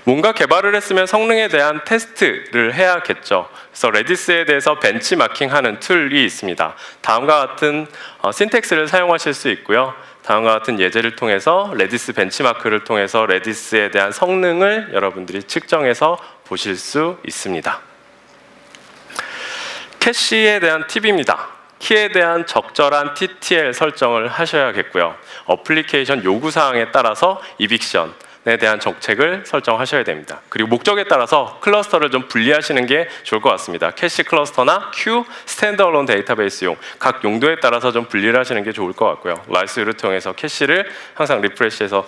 [SPEAKER 2] 뭔가 개발을 했으면 성능에 대한 테스트를 해야겠죠. 그래서 레디스에 대해서 벤치마킹하는 툴이 있습니다. 다음과 같은 신텍스를 사용하실 수 있고요. 다음과 같은 예제를 통해서 레디스 벤치마크를 통해서 레디스에 대한 성능을 여러분들이 측정해서 보실 수 있습니다. 캐시에 대한 팁입니다. 키에 대한 적절한 TTL 설정을 하셔야겠고요. 어플리케이션 요구사항에 따라서 이빅션에 대한 정책을 설정하셔야 됩니다. 그리고 목적에 따라서 클러스터를 좀 분리하시는 게 좋을 것 같습니다. 캐시 클러스터나 큐 스탠드얼론 데이터베이스용 각 용도에 따라서 좀 분리를 하시는 게 좋을 것 같고요. 라이스를 통해서 캐시를 항상 리프레시해서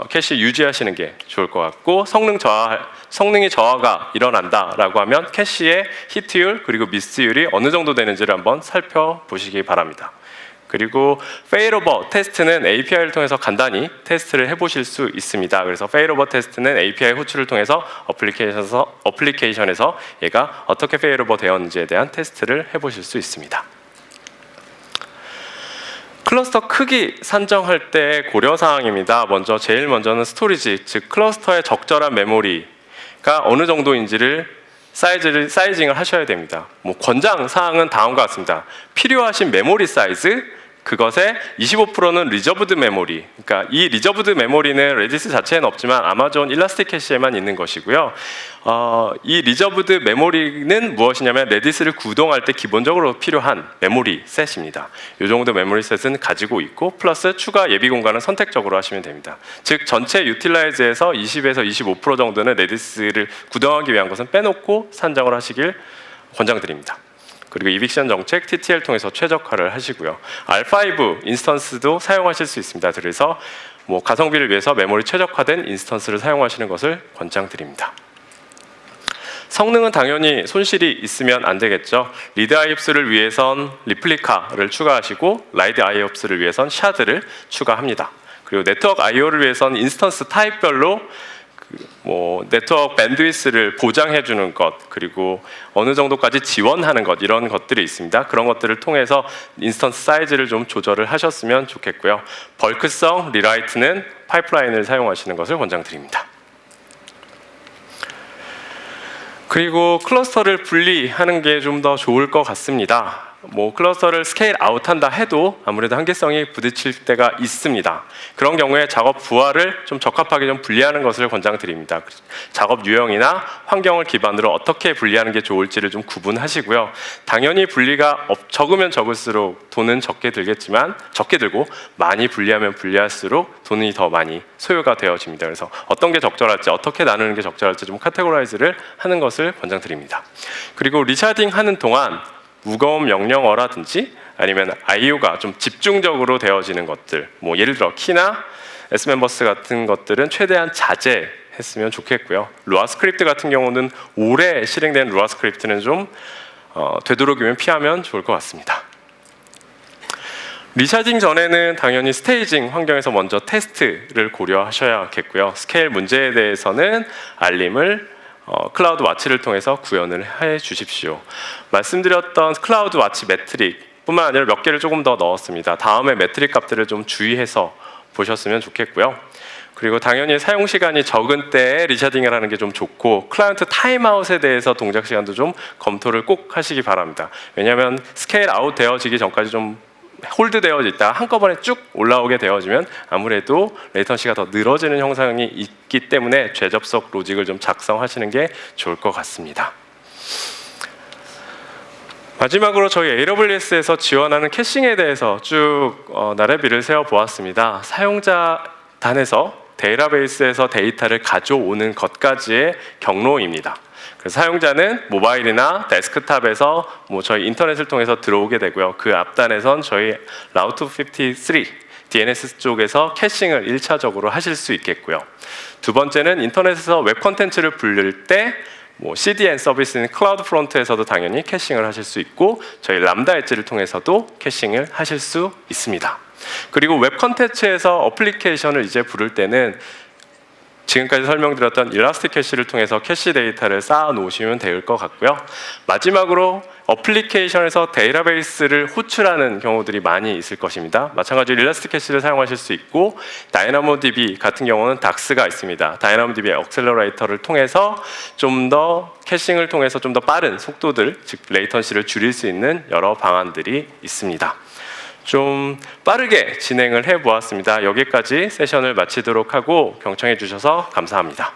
[SPEAKER 2] 캐시 유지하시는 게 좋을 것 같고 성능이 저하가 일어난다라고 하면 캐시의 히트율 그리고 미스율이 어느 정도 되는지를 한번 살펴보시기 바랍니다. 그리고 페일오버 테스트는 API를 통해서 간단히 테스트를 해보실 수 있습니다. 그래서 페일오버 테스트는 API 호출을 통해서 어플리케이션에서 얘가 어떻게 페일오버 되었는지에 대한 테스트를 해보실 수 있습니다. 클러스터 크기 산정할 때 고려사항입니다. 제일 먼저는 스토리지, 즉 클러스터의 적절한 메모리가 어느 정도인지를 사이징을 하셔야 됩니다. 권장사항은 다음과 같습니다. 필요하신 메모리 사이즈, 그것의 25%는 리저브드 메모리. 그러니까 이 리저브드 메모리는 레디스 자체에는 없지만 아마존 일라스틱 캐시에만 있는 것이고요. 이 리저브드 메모리는 무엇이냐면 레디스를 구동할 때 기본적으로 필요한 메모리 셋입니다. 이 정도 메모리 셋은 가지고 있고 플러스 추가 예비 공간은 선택적으로 하시면 됩니다. 즉 전체 유틸라이즈에서 20에서 25% 정도는 레디스를 구동하기 위한 것은 빼놓고 산정을 하시길 권장드립니다. 그리고 이빅션 정책 TTL 통해서 최적화를 하시고요. R5 인스턴스도 사용하실 수 있습니다. 그래서 가성비를 위해서 메모리 최적화된 인스턴스를 사용하시는 것을 권장드립니다. 성능은 당연히 손실이 있으면 안 되겠죠. 리드 IOPS를 위해선 리플리카를 추가하시고 라이드 IOPS를 위해선 샤드를 추가합니다. 그리고 네트워크 IO를 위해선 인스턴스 타입별로 네트워크 밴드위스를 보장해 주는 것 그리고 어느 정도까지 지원하는 것 이런 것들이 있습니다. 그런 것들을 통해서 인스턴스 사이즈를 좀 조절을 하셨으면 좋겠고요. 벌크성 리라이트는 파이프라인을 사용하시는 것을 권장드립니다. 그리고 클러스터를 분리하는 게 좀 더 좋을 것 같습니다. 뭐 클러스터를 스케일 아웃한다 해도 아무래도 한계성이 부딪힐 때가 있습니다. 그런 경우에 작업 부하를 좀 적합하게 좀 분리하는 것을 권장드립니다. 작업 유형이나 환경을 기반으로 어떻게 분리하는 게 좋을지를 좀 구분하시고요. 당연히 분리가 적으면 적을수록 돈은 적게 들겠지만 적게 들고 많이 분리하면 분리할수록 돈이 더 많이 소요가 되어집니다. 그래서 어떤 게 적절할지 어떻게 나누는 게 적절할지 좀 카테고라이즈를 하는 것을 권장드립니다. 그리고 리차딩 하는 동안 무거운 명령어라든지 아니면 IO가 좀 집중적으로 되어지는 것들, 뭐 예를 들어 키나 S멤버스 같은 것들은 최대한 자제했으면 좋겠고요. 루아 스크립트 같은 경우는 오래 실행된 루아 스크립트는 좀 되도록이면 피하면 좋을 것 같습니다. 리차딩 전에는 당연히 스테이징 환경에서 먼저 테스트를 고려하셔야겠고요. 스케일 문제에 대해서는 알림을 클라우드 와치를 통해서 구현을 해 주십시오. 말씀드렸던 클라우드 와치 매트릭 뿐만 아니라 몇 개를 조금 더 넣었습니다. 다음에 매트릭 값들을 좀 주의해서 보셨으면 좋겠고요. 그리고 당연히 사용 시간이 적은 때에 리차딩을 하는 게 좀 좋고 클라이언트 타임아웃에 대해서 동작 시간도 좀 검토를 꼭 하시기 바랍니다. 왜냐하면 스케일 아웃 되어지기 전까지 좀 홀드되어 있다 한꺼번에 쭉 올라오게 되어지면 아무래도 레이턴시가 더 늘어지는 형상이 있기 때문에 재접속 로직을 좀 작성하시는 게 좋을 것 같습니다. 마지막으로 저희 AWS에서 지원하는 캐싱에 대해서 쭉 나래비를 세워보았습니다. 사용자 단에서 데이터베이스에서 데이터를 가져오는 것까지의 경로입니다. 그래서 사용자는 모바일이나 데스크탑에서 뭐 저희 인터넷을 통해서 들어오게 되고요. 그 앞단에선 저희 라우트 53 DNS 쪽에서 캐싱을 1차적으로 하실 수 있겠고요. 두 번째는 인터넷에서 웹 콘텐츠를 부를 때 뭐 CDN 서비스인 클라우드 프론트에서도 당연히 캐싱을 하실 수 있고 저희 람다 엣지를 통해서도 캐싱을 하실 수 있습니다. 그리고 웹 콘텐츠에서 어플리케이션을 이제 부를 때는 지금까지 설명드렸던 일라스틱 캐시를 통해서 캐시 데이터를 쌓아 놓으시면 될 것 같고요. 마지막으로 어플리케이션에서 데이터베이스를 호출하는 경우들이 많이 있을 것입니다. 마찬가지로 일라스틱 캐시를 사용하실 수 있고 다이나모DB 같은 경우는 닥스가 있습니다. 다이나모DB 액셀러레이터를 통해서 좀 더 캐싱을 통해서 좀 더 빠른 속도들, 즉 레이턴시를 줄일 수 있는 여러 방안들이 있습니다. 좀 빠르게 진행을 해보았습니다. 여기까지 세션을 마치도록 하고 경청해 주셔서 감사합니다.